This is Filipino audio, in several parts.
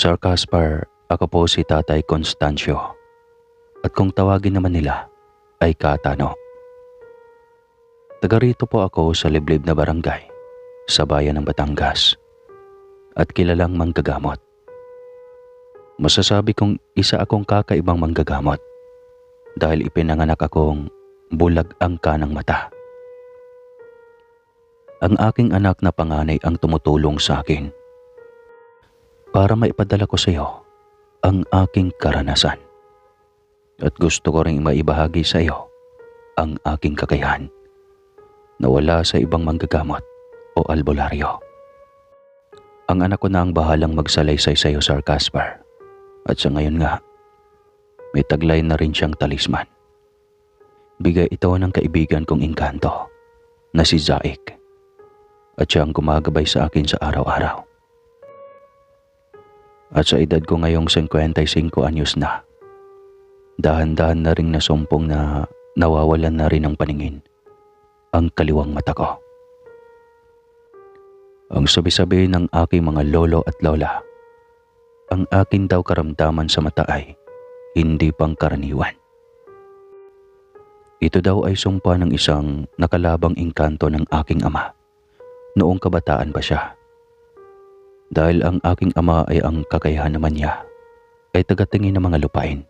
Sir Caspar, ako po si Tatay Constancio at kung tawagin naman nila ay Katano. Taga rito po ako sa liblib na barangay sa bayan ng Batangas at kilalang manggagamot. Masasabi kong isa akong kakaibang manggagamot dahil ipinanganak akong bulag ang kanang mata. Ang aking anak na panganay ang tumutulong sa akin para maipadala ko sa iyo ang aking karanasan. At gusto ko ring maibahagi sa iyo ang aking kakayahan na wala sa ibang manggagamot o albularyo. Ang anak ko na ang bahalang magsalaysay sa iyo, Sir Caspar. At sa ngayon nga, may taglay na rin siyang talisman. Bigay ito ng kaibigan kong engkanto na si Zaik. At siyang gumagabay sa akin sa araw-araw. At sa edad ko ngayong 55 anyos na, dahan-dahan na ring nasumpong na nawawalan na rin ng paningin ang kaliwang mata ko. Ang sabi-sabi ng aking mga lolo at lola, ang akin daw karamdaman sa mata ay hindi pangkaraniwan. Ito daw ay sumpa ng isang nakalabang engkanto ng aking ama noong kabataan pa siya. Dahil ang aking ama ay ang kakayahan naman niya ay tagatingin ng mga lupain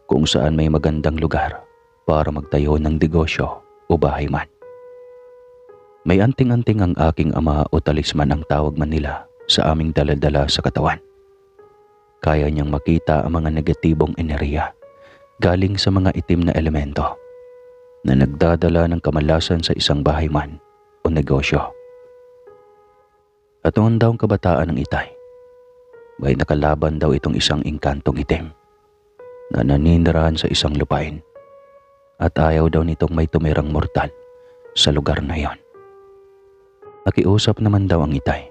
kung saan may magandang lugar para magtayo ng negosyo o bahay man. May anting-anting ang aking ama o talisman ang tawag man nila sa aming daladala sa katawan. Kaya niyang makita ang mga negatibong enerhiya galing sa mga itim na elemento na nagdadala ng kamalasan sa isang bahay man o negosyo. At noon daw ang kabataan ng Itay, may nakalaban daw itong isang engkantong itim na naninirahan sa isang lupain at ayaw daw nitong may tumirang mortal sa lugar na iyon. Nakiusap naman daw ang Itay,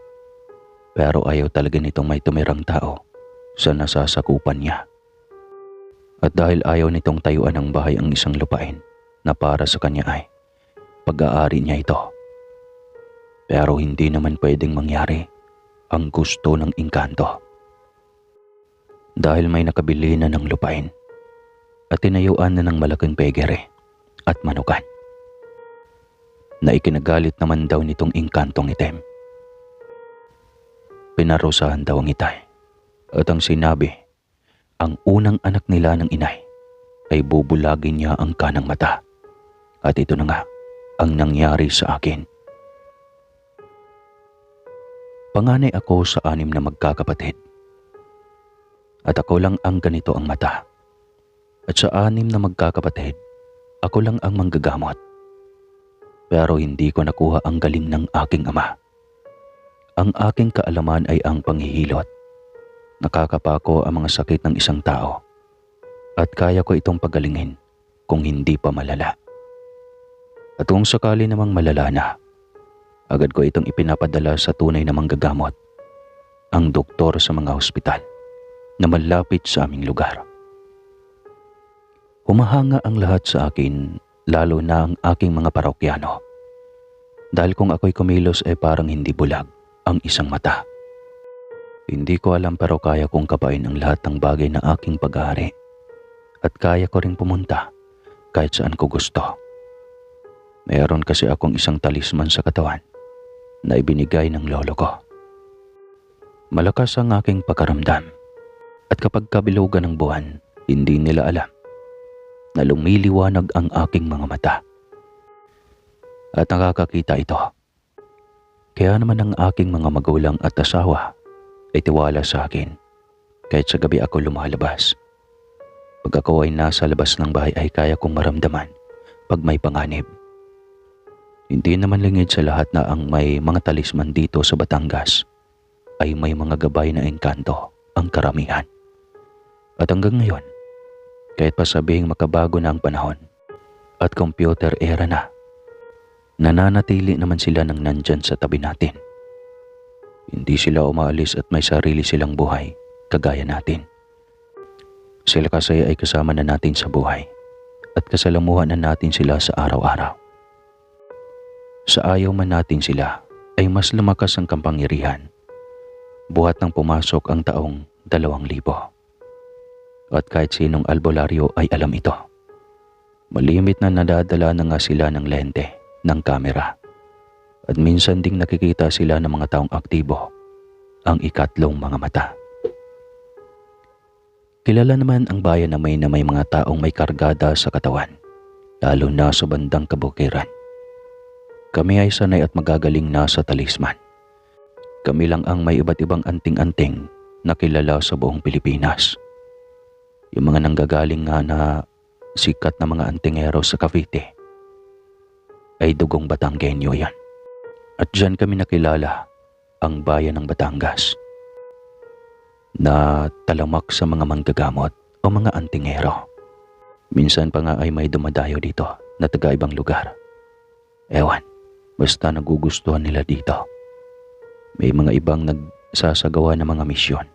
pero ayaw talaga nitong may tumirang tao sa nasasakupan niya. At dahil ayaw nitong tayuan ng bahay ang isang lupain na para sa kanya ay pag-aari niya ito. Pero hindi naman pwedeng mangyari ang gusto ng engkanto. Dahil may nakabili na ng lupain at tinayuan na ng malaking pegere at manukan. Na ikinagalit naman daw nitong engkantong itim. Pinarusahan daw ang Itay at ang sinabi, ang unang anak nila ng inay ay bubulagin niya ang kanang mata. At ito na nga ang nangyari sa akin. Panganay ako sa 6 na magkakapatid. At ako lang ang ganito ang mata. At sa 6 na magkakapatid, ako lang ang manggagamot. Pero hindi ko nakuha ang galing ng aking ama. Ang aking kaalaman ay ang panghihilot. Nakakapako ang mga sakit ng isang tao. At kaya ko itong pagalingin kung hindi pa malala. At kung sakali namang malala na, agad ko itong ipinapadala sa tunay na manggagamot, ang doktor sa mga ospital na malapit sa aming lugar. Humahanga ang lahat sa akin, lalo na ang aking mga parokyano. Dahil kung ako'y kumilos ay parang hindi bulag ang isang mata. Hindi ko alam pero kaya kong kapain ang lahat ng bagay na aking pag-aari. At kaya ko ring pumunta kahit saan ko gusto. Mayroon kasi akong isang talisman sa katawan na ibinigay ng lolo ko. Malakas ang aking pakaramdam at kapag kabilugan ng buwan, hindi nila alam na lumiliwanag ang aking mga mata. At nakakakita ito. Kaya naman ang aking mga magulang at asawa ay tiwala sa akin kahit sa gabi ako lumalabas. Pag ako ay nasa labas ng bahay ay kaya kong maramdaman pag may panganib. Hindi naman lingid sa lahat na ang may mga talisman dito sa Batangas ay may mga gabay na engkanto ang karamihan. At hanggang ngayon, kahit pa sabihing makabago na ang panahon at computer era na, nananatili naman sila nang nandyan sa tabi natin. Hindi sila umaalis at may sarili silang buhay kagaya natin. Sila kasi ay kasama na natin sa buhay at kasalamuhan na natin sila sa araw-araw. Sa ayaw man natin sila ay mas lumakas ang kapangyarihan buhat nang pumasok ang taong 2000. At kahit sinong albularyo ay alam ito. Malimit na nadadala na nga sila ng lente ng kamera. At minsan ding nakikita sila ng mga taong aktibo, ang ikatlong mga mata. Kilala naman ang bayan na may mga taong may kargada sa katawan, lalo na sa bandang kabukiran. Kami ay sanay at magagaling na sa talisman. Kami lang ang may iba't ibang anting-anting na kilala sa buong Pilipinas. Yung mga nanggagaling nga na sikat na mga antingero sa Cavite ay dugong Batanggenyo yan. At dyan kami nakilala ang bayan ng Batangas na talamak sa mga manggagamot o mga antingero. Minsan pa nga ay may dumadayo dito na taga-ibang lugar. Ewan, basta nagugustuhan nila dito. May mga ibang nagsasagawa ng mga misyon.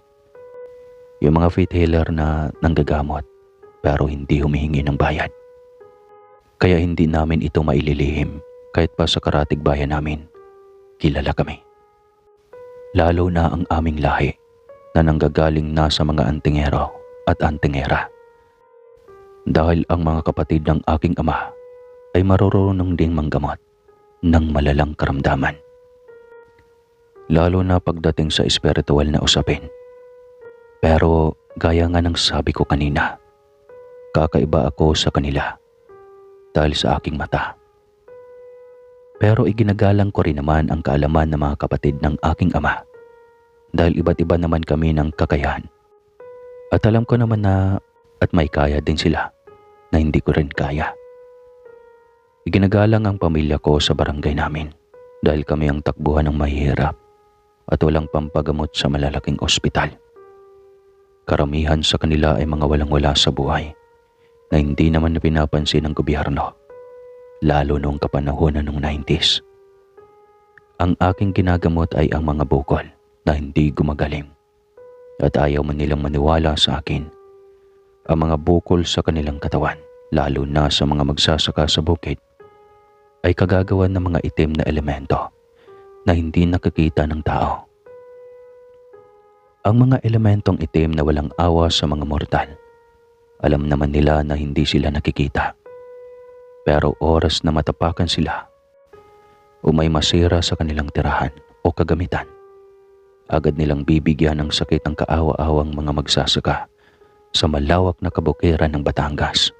Yung mga faith healer na nanggagamot pero hindi humihingi ng bayad. Kaya hindi namin ito maililihim kahit pa sa karatig bayan namin. Kilala kami. Lalo na ang aming lahi na nanggagaling na sa mga antingero at antingera. Dahil ang mga kapatid ng aking ama ay marurunong ding manggamot ng malalang karamdaman. Lalo na pagdating sa espiritual na usapin. Pero gaya nga ng sabi ko kanina, kakaiba ako sa kanila dahil sa aking mata. Pero iginagalang ko rin naman ang kaalaman ng mga kapatid ng aking ama dahil iba't iba naman kami ng kakayahan. At alam ko naman na at may kaya din sila na hindi ko rin kaya. Iginagalang ang pamilya ko sa barangay namin dahil kami ang takbuhan ng mahihirap at walang pampagamot sa malalaking ospital. Karamihan sa kanila ay mga walang-wala sa buhay na hindi naman pinapansin ng gobyerno. Lalo noong kapanahonan ng 90s. Ang aking ginagamot ay ang mga bukol na hindi gumagaling at ayaw man nilang maniwala sa akin. Ang mga bukol sa kanilang katawan, lalo na sa mga magsasaka sa bukid, ay kagagawan ng mga itim na elemento na hindi nakikita ng tao. Ang mga elementong itim na walang awa sa mga mortal, alam naman nila na hindi sila nakikita. Pero oras na matapakan sila o may masira sa kanilang tirahan o kagamitan, agad nilang bibigyan ng sakit ang kaawa-awang mga magsasaka sa malawak na kabukiran ng Batangas.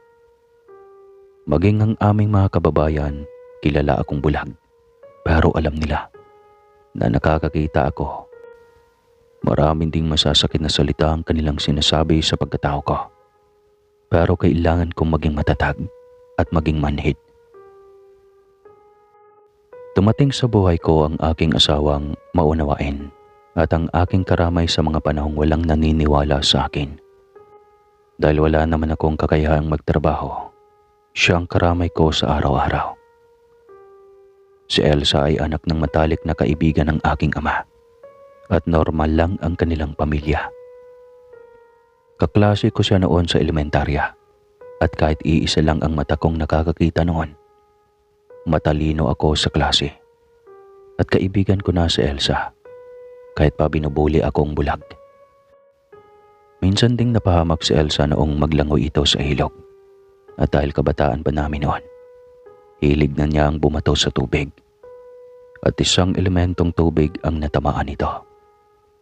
Maging ang aming mga kababayan, kilala akong bulag, pero alam nila na nakakakita ako. Maraming ding masasakit na salita ang kanilang sinasabi sa pagkatao ko. Pero kailangan kong maging matatag at maging manhid. Dumating sa buhay ko ang aking asawang maunawain at ang aking karamay sa mga panahong walang naniniwala sa akin. Dahil wala naman akong kakayahang magtrabaho, siya ang karamay ko sa araw-araw. Si Elsa ay anak ng matalik na kaibigan ng aking ama at normal lang ang kanilang pamilya. Kaklase ko siya noon sa elementarya. At kahit iisa lang ang mata kong nakakakita noon, matalino ako sa klase. At kaibigan ko na si Elsa, kahit pa binubuli akong bulag. Minsan ding napahamak si Elsa noong maglangoy ito sa ilog. At dahil kabataan pa namin noon, hilig na niya ang bumato sa tubig. At isang elementong tubig ang natamaan nito.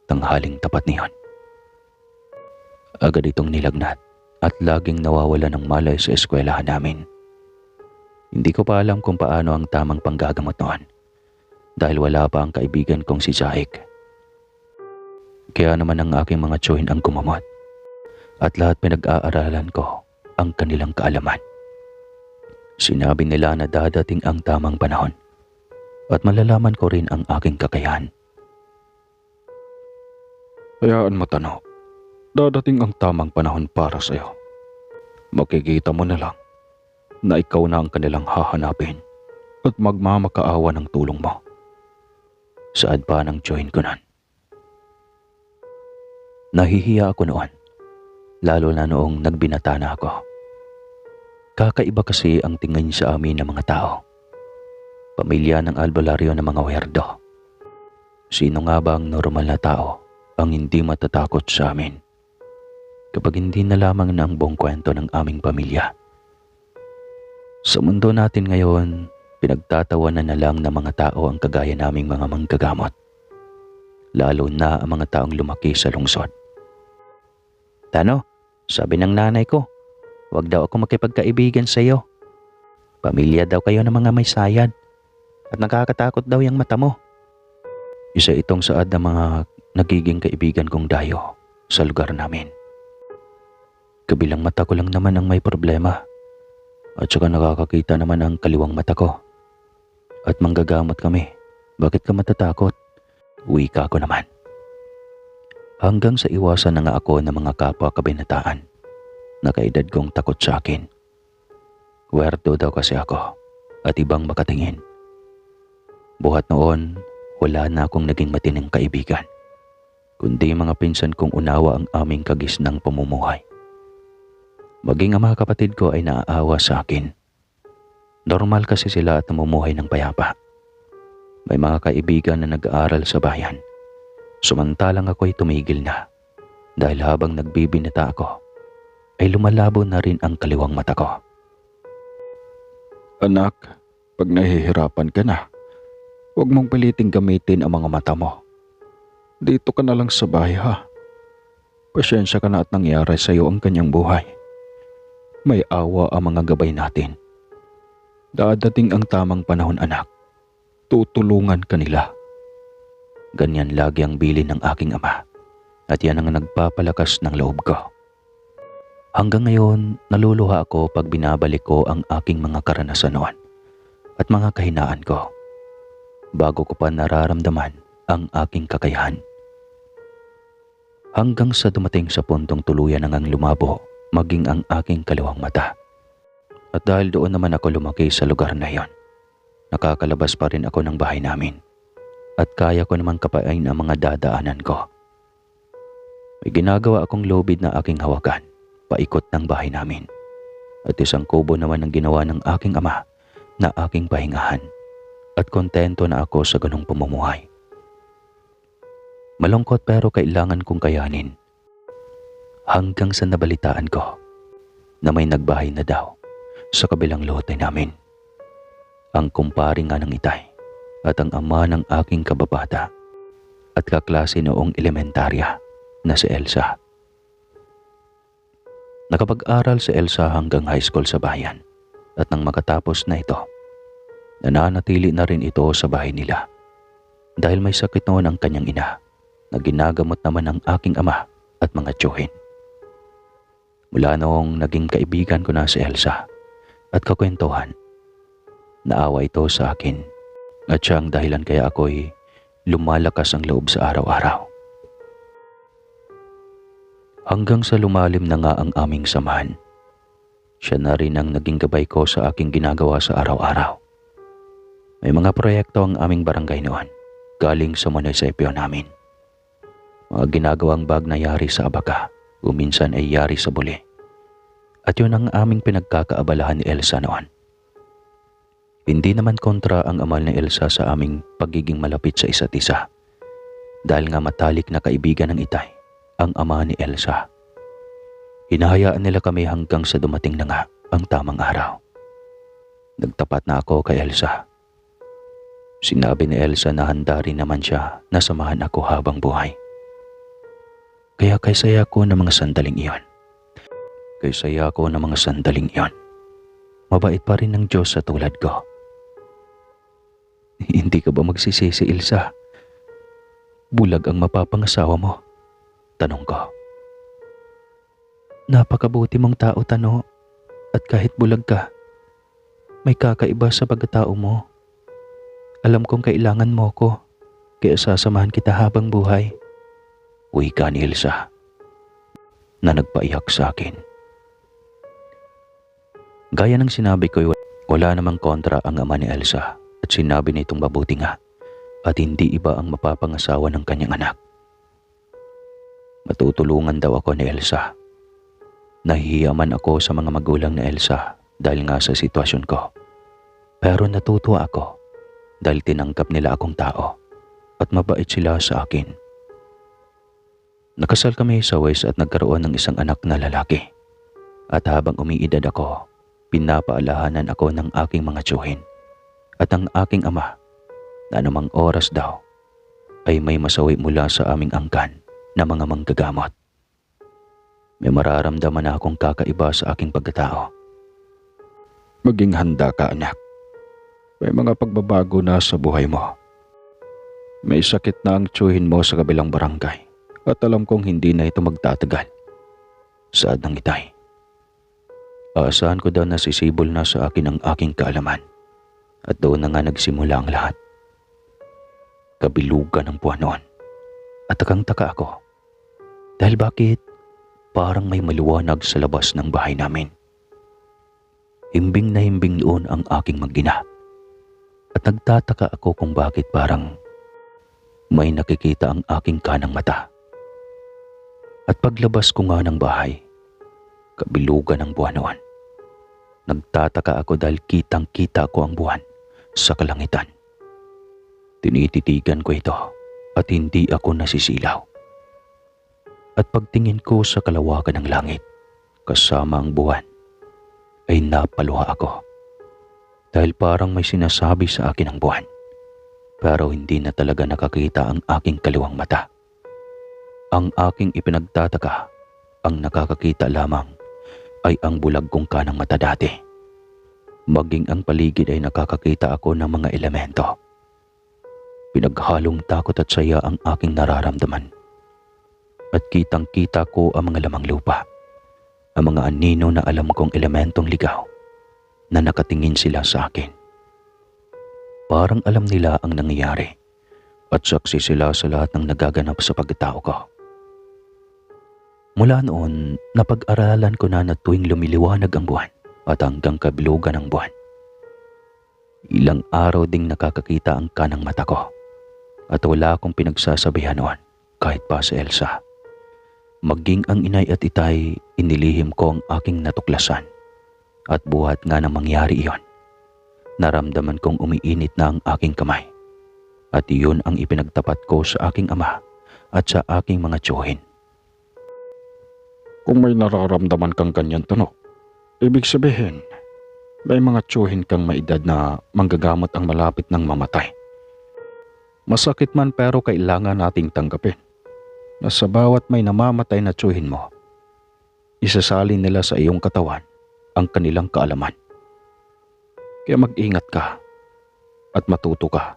Tanghaling tapat niyon. Agad itong nilagnat. At laging nawawala ng malay sa eskwelahan namin. Hindi ko pa alam kung paano ang tamang panggagamot noon dahil wala pa ang kaibigan kong si Zaik. Kaya naman ang aking mga tsuhin ang gumamot at lahat pinag-aaralan ko ang kanilang kaalaman. Sinabi nila na dadating ang tamang panahon at malalaman ko rin ang aking kakayahan. Hayaan mo, Tano. Dadating ang tamang panahon para sa iyo. Makikita mo na lang na ikaw na ang kanilang hahanapin at magmamakaawa ng tulong mo. Saad pa ng join ko nun. Nahihiya ako noon, lalo na noong nagbinata na ako. Kakaiba kasi ang tingin sa amin ng mga tao. Pamilya ng albularyo ng mga werdo. Sino nga ba ang normal na tao ang hindi matatakot sa amin kapag hindi na lamang na ang buong kwento ng aming pamilya. Sa mundo natin ngayon, pinagtatawanan na lang ng mga tao ang kagaya naming mga manggagamot, lalo na ang mga taong lumaki sa lungsod. Tano, sabi ng nanay ko, huwag daw ako makipagkaibigan sa iyo. Pamilya daw kayo ng mga may sayad at nakakatakot daw yung mata mo. Isa itong saad ng mga nagiging kaibigan kong dayo sa lugar namin. Kabilang mata ko lang naman ang may problema at saka nakakakita naman ang kaliwang mata ko. At manggagamot kami. Bakit ka matatakot? Wika ko naman. Hanggang sa iwasan na nga ako ng mga kapwa kabinataan na kaedad kong takot sa akin. Werdo daw kasi ako at ibang makatingin. Buhat noon, wala na akong naging matinong kaibigan, kundi mga pinsan kong unawa ang aming kagisnang pamumuhay. Maging ang mga kapatid ko ay naaawa sa akin. Normal kasi sila at namumuhay ng payapa. May mga kaibigan na nag-aaral sa bayan. Samantalang ako'y tumigil na dahil habang nagbibinata ako, ay lumalabo na rin ang kaliwang mata ko. Anak, pag nahihirapan ka na, huwag mong piliting gamitin ang mga mata mo. Dito ka na lang sa bahay ha. Pasyensya ka na at nangyari sa iyo ang kanyang buhay. May awa ang mga gabay natin. Dadating ang tamang panahon anak. Tutulungan ka nila. Ganyan lagi ang bilin ng aking ama at yan ang nagpapalakas ng loob ko. Hanggang ngayon, naluluha ako pag binabalik ko ang aking mga karanasan noon at mga kahinaan ko bago ko pa nararamdaman ang aking kakayahan. Hanggang sa dumating sa puntong tuluyan na ngang lumabo maging ang aking kaliwang mata. At dahil doon naman ako lumaki sa lugar na yon, nakakalabas pa rin ako ng bahay namin at kaya ko naman kapain ang mga dadaanan ko. May ginagawa akong lubid na aking hawakan paikot ng bahay namin at isang kubo naman ang ginawa ng aking ama na aking pahingahan at kontento na ako sa ganong pamumuhay. Malungkot pero kailangan kong kayanin hanggang sa nabalitaan ko na may nagbahay na daw sa kabilang lote namin. Ang kumpare nga ng itay at ang ama ng aking kababata at kaklase noong elementarya na si Elsa. Nakapag-aral si Elsa hanggang high school sa bayan at nang makatapos na ito, nananatili na rin ito sa bahay nila dahil may sakit noon ang kanyang ina na ginagamot naman ng aking ama at mga tiyuhin. Mula noong naging kaibigan ko na si Elsa at kakwentuhan, naawa ito sa akin at siya ang dahilan kaya ako'y lumalakas ang loob sa araw-araw. Hanggang sa lumalim na nga ang aming samahan. Siya na rin ang naging gabay ko sa aking ginagawa sa araw-araw. May mga proyekto ang aming barangay noon, galing sa munisipyo namin. Mga ginagawang bag na yari sa Abaca, o minsan ay yari sa Buli. At yun ang aming pinagkakaabalahan ni Elsa noon. Hindi naman kontra ang amal ni Elsa sa aming pagiging malapit sa isa't isa. Dahil nga matalik na kaibigan ng itay ang ama ni Elsa. Hinahayaan nila kami hanggang sa dumating na nga ang tamang araw. Nagtapat na ako kay Elsa. Sinabi ni Elsa na handa rin naman siya na samahan ako habang buhay. Kaya kaysaya ko ng mga sandaling iyon. Kaysaya ko ng mga sandaling iyon. Mabait pa rin ng Diyos sa tulad ko. Hindi ka ba magsisisi, Elsa? Bulag ang mapapangasawa mo? Tanong ko. Napakabuti mong tao, Tano. At kahit bulag ka, may kakaiba sa pagkatao mo. Alam kong kailangan mo ko, kaya sasamahan kita habang buhay. Wika ni Elsa na nagpaiyak sa akin. Gaya ng sinabi ko, wala namang kontra ang ama ni Elsa at sinabi nitong mabuti nga at hindi iba ang mapapangasawa ng kanyang anak. Matutulungan daw ako ni Elsa. Nahihiya man ako sa mga magulang ni Elsa dahil nga sa sitwasyon ko. Pero natutuwa ako dahil tinanggap nila akong tao at mabait sila sa akin. Nakasal kami sa West at nagkaroon ng isang anak na lalaki. At habang umiidad ako, pinapaalahanan ako ng aking mga tiyuhin at ang aking ama na anumang oras daw ay may masawi mula sa aming angkan na mga manggagamot. May mararamdaman na akong kakaiba sa aking pagkatao. Maging handa ka, anak. May mga pagbabago na sa buhay mo. May sakit na ang tiyuhin mo sa kabilang barangay at alam kong hindi na ito magtatagal. Saad ng itay. Aasahan ko daw na sisibol na sa akin ang aking kaalaman at doon na nga nagsimula ang lahat. Kabilugan ng buwan noon at takang-taka ako dahil bakit parang may maliwanag sa labas ng bahay namin. Himbing na himbing noon ang aking mag-ina at nagtataka ako kung bakit parang may nakikita ang aking kanang mata. At paglabas ko nga ng bahay, kabilugan ng buwan noon. Nagtataka ako dahil kitang-kita ko ang buwan sa kalangitan. Tinititigan ko ito at hindi ako nasisilaw. At pagtingin ko sa kalawakan ng langit, kasama ang buwan, ay napaluha ako. Dahil parang may sinasabi sa akin ang buwan, pero hindi na talaga nakakita ang aking kaliwang mata. Ang aking ipinagtataka, ang nakakakita lamang ay ang bulag kong kanang mata dati. Maging ang paligid ay nakakakita ako ng mga elemento. Pinaghalong takot at saya ang aking nararamdaman. At kitang-kita ko ang mga lamang lupa, ang mga anino na alam kong elementong ligaw na nakatingin sila sa akin. Parang alam nila ang nangyayari at saksi sila sa lahat ng nagaganap sa pagkatao ko. Mula noon, napag-aralan ko na tuwing lumiliwanag ang buwan at hanggang kabilugan ng buwan. Ilang araw ding nakakakita ang kanang mata ko at wala akong pinagsasabihan noon kahit pa si Elsa. Maging ang inay at itay, inilihim ko ang aking natuklasan at buhat nga na mangyari iyon. Naramdaman kong umiinit na ang aking kamay at iyon ang ipinagtapat ko sa aking ama at sa aking mga tiyuhin. Kung may nararamdaman kang ganyan tunog, ibig sabihin, may mga tiyuhin kang maedad na manggagamot ang malapit ng mamatay. Masakit man pero kailangan nating tanggapin na sa bawat may namamatay na tiyuhin mo, isasalin nila sa iyong katawan ang kanilang kaalaman. Kaya mag-ingat ka at matuto ka.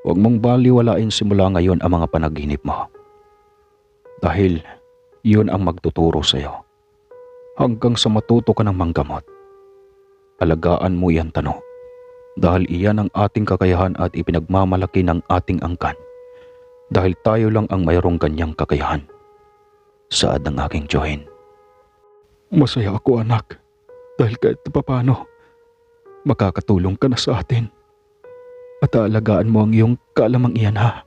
Huwag mong baliwalain simula ngayon ang mga panaginip mo. Dahil yun ang magtuturo sa iyo. Hanggang sa matuto ka ng manggamot. Alagaan mo yan, Tano. Dahil iyan ang ating kakayahan at ipinagmamalaki ng ating angkan. Dahil tayo lang ang mayroong ganyang kakayahan. Saad ng aking tiyuhin. Masaya ako, anak. Dahil kahit paano, makakatulong ka na sa atin. At aalagaan mo ang iyong kaalamang iyan, ha?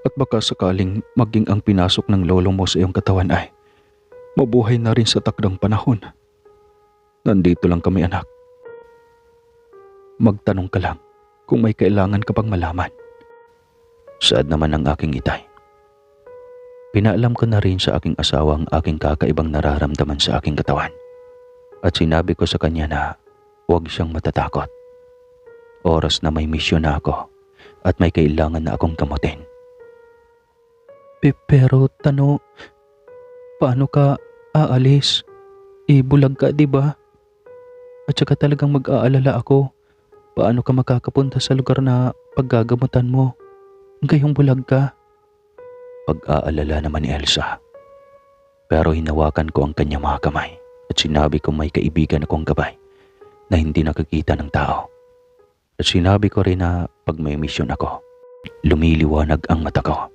At baka sakaling maging ang pinasok ng lolo mo sa iyong katawan ay mabuhay na rin sa takdang panahon. Nandito lang kami, anak. Magtanong ka lang kung may kailangan ka pang malaman. Saad naman ng aking itay. Pinaalam ko na rin sa aking asawa ang aking kakaibang nararamdaman sa aking katawan. At sinabi ko sa kanya na huwag siyang matatakot. Oras na may misyon na ako at may kailangan na akong gamutin. Pero Tano, paano ka aalis? Bulag ka, di ba? At saka talagang mag-aalala ako. Paano ka makakapunta sa lugar na paggagamutan mo? Gayong bulag ka. Pag-aalala naman ni Elsa. Pero hinawakan ko ang kanyang mga kamay at sinabi ko may kaibigan akong gabay na hindi nakikita ng tao. At sinabi ko rin na pag may misyon ako, lumiliwanag ang mata ko.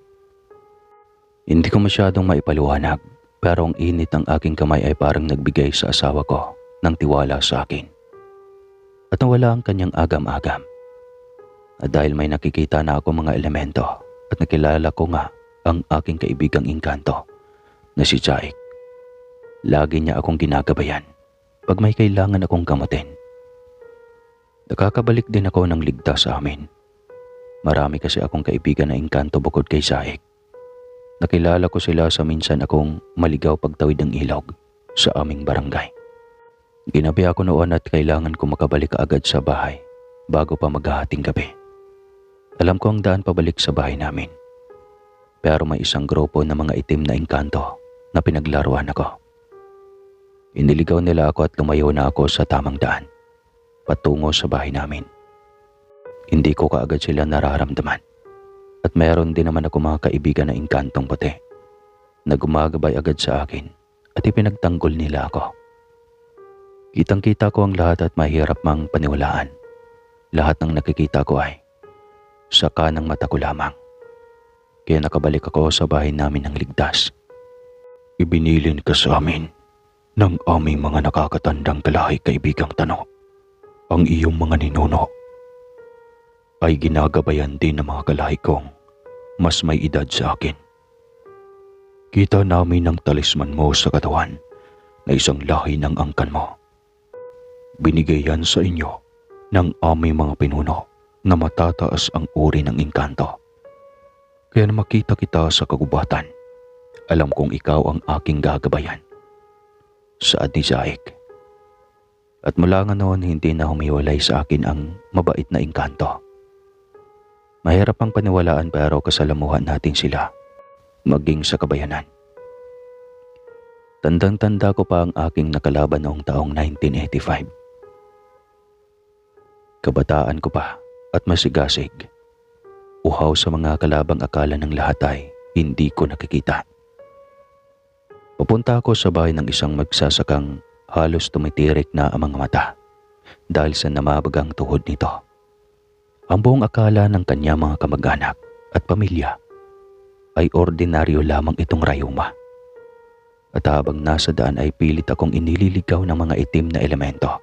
Hindi ko masyadong maipaliwanag pero ang init ng aking kamay ay parang nagbigay sa asawa ko ng tiwala sa akin. At nawala ang kanyang agam-agam. At dahil may nakikita na ako mga elemento at nakilala ko nga ang aking kaibigang engkanto na si Jaik. Lagi niya akong ginagabayan pag may kailangan akong gamutin. Nakakabalik din ako ng ligtas sa amin. Marami kasi akong kaibigan na engkanto bukod kay Jaik Nakilala ko sila sa minsan akong maligaw pagtawid ng ilog sa aming barangay. Ginabi ako noon at kailangan ko makabalik agad sa bahay bago pa maghahating gabi. Alam ko ang daan pabalik sa bahay namin. Pero may isang grupo ng mga itim na engkanto na pinaglaruan ako. Iniligaw nila ako at lumayo na ako sa tamang daan, patungo sa bahay namin. Hindi ko kaagad sila nararamdaman. At mayroon din naman ako mga kaibigan na engkantong puti na gumagabay agad sa akin at ipinagtanggol nila ako. Kitang-kita ko ang lahat at mahirap mang paniwalaan. Lahat ng nakikita ko ay sa kanang mata ko lamang. Kaya nakabalik ako sa bahay namin ng ligtas. Ibinilin ka sa amin ng aming mga nakakatandang kalahi, kaibigang Tano. Ang iyong mga ninuno ay ginagabayan din ng mga kalahi kong mas may edad sa akin. Kita namin ang talisman mo sa katawan na isang lahi ng angkan mo. Binigay yan sa inyo ng aming mga pinuno na matataas ang uri ng engkanto. Kaya na makita kita sa kagubatan, alam kong ikaw ang aking gagabayan. Saad ni Zaik. At mula nga noon hindi na humiwalay sa akin ang mabait na engkanto. Mahirap ang paniwalaan pero kasalamuhan natin sila, maging sa kabayanan. Tandang-tanda ko pa ang aking nakalaban noong taong 1985. Kabataan ko pa at masigasig. Uhaw sa mga kalabang akala ng lahat ay hindi ko nakikita. Papunta ako sa bahay ng isang magsasakang halos tumitirik na ang mga mata dahil sa namabagang tuhod nito. Ang buong akala ng kanya mga kamag-anak at pamilya ay ordinaryo lamang itong rayuma. At habang nasa daan ay pilit akong inililigaw ng mga itim na elemento.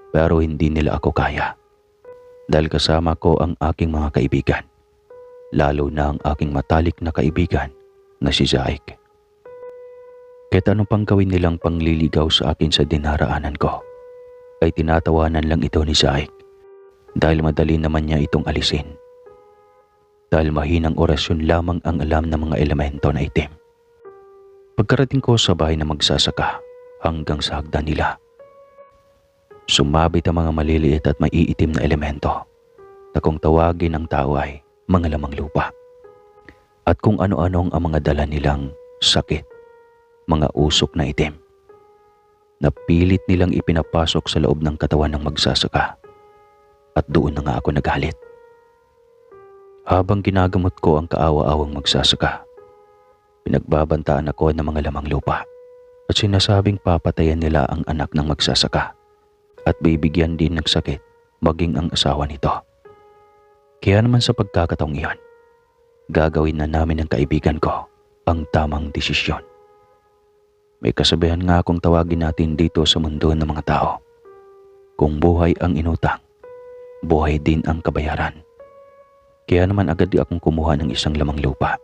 Pero hindi nila ako kaya dahil kasama ko ang aking mga kaibigan, lalo na ang aking matalik na kaibigan na si Zaik. Kahit anong pang gawin nilang pangliligaw sa akin sa dinaraanan ko, ay tinatawanan lang ito ni Zaik. Dahil madali naman niya itong alisin. Dahil mahinang orasyon lamang ang alam ng mga elemento na itim. Pagkarating ko sa bahay na magsasaka hanggang sa hagdan nila, sumabit ang mga maliliit at maiitim na elemento na kung tawagin ng tao ay mga lamang lupa. At kung ano-anong ang mga dala nilang sakit, mga usok na itim, na pilit nilang ipinapasok sa loob ng katawan ng magsasaka. At doon na nga ako nagalit. Habang ginagamot ko ang kaawa-awang magsasaka, pinagbabantaan ako ng mga lamang lupa at sinasabing papatayan nila ang anak ng magsasaka at bibigyan din ng sakit maging ang asawa nito. Kaya naman sa pagkakataong iyon, gagawin na namin ng kaibigan ko ang tamang desisyon. May kasabihan nga akong tawagin natin dito sa mundo ng mga tao. Kung buhay ang inutang, buhay din ang kabayaran. Kaya naman agad di akong kumuha ng isang lamang lupa.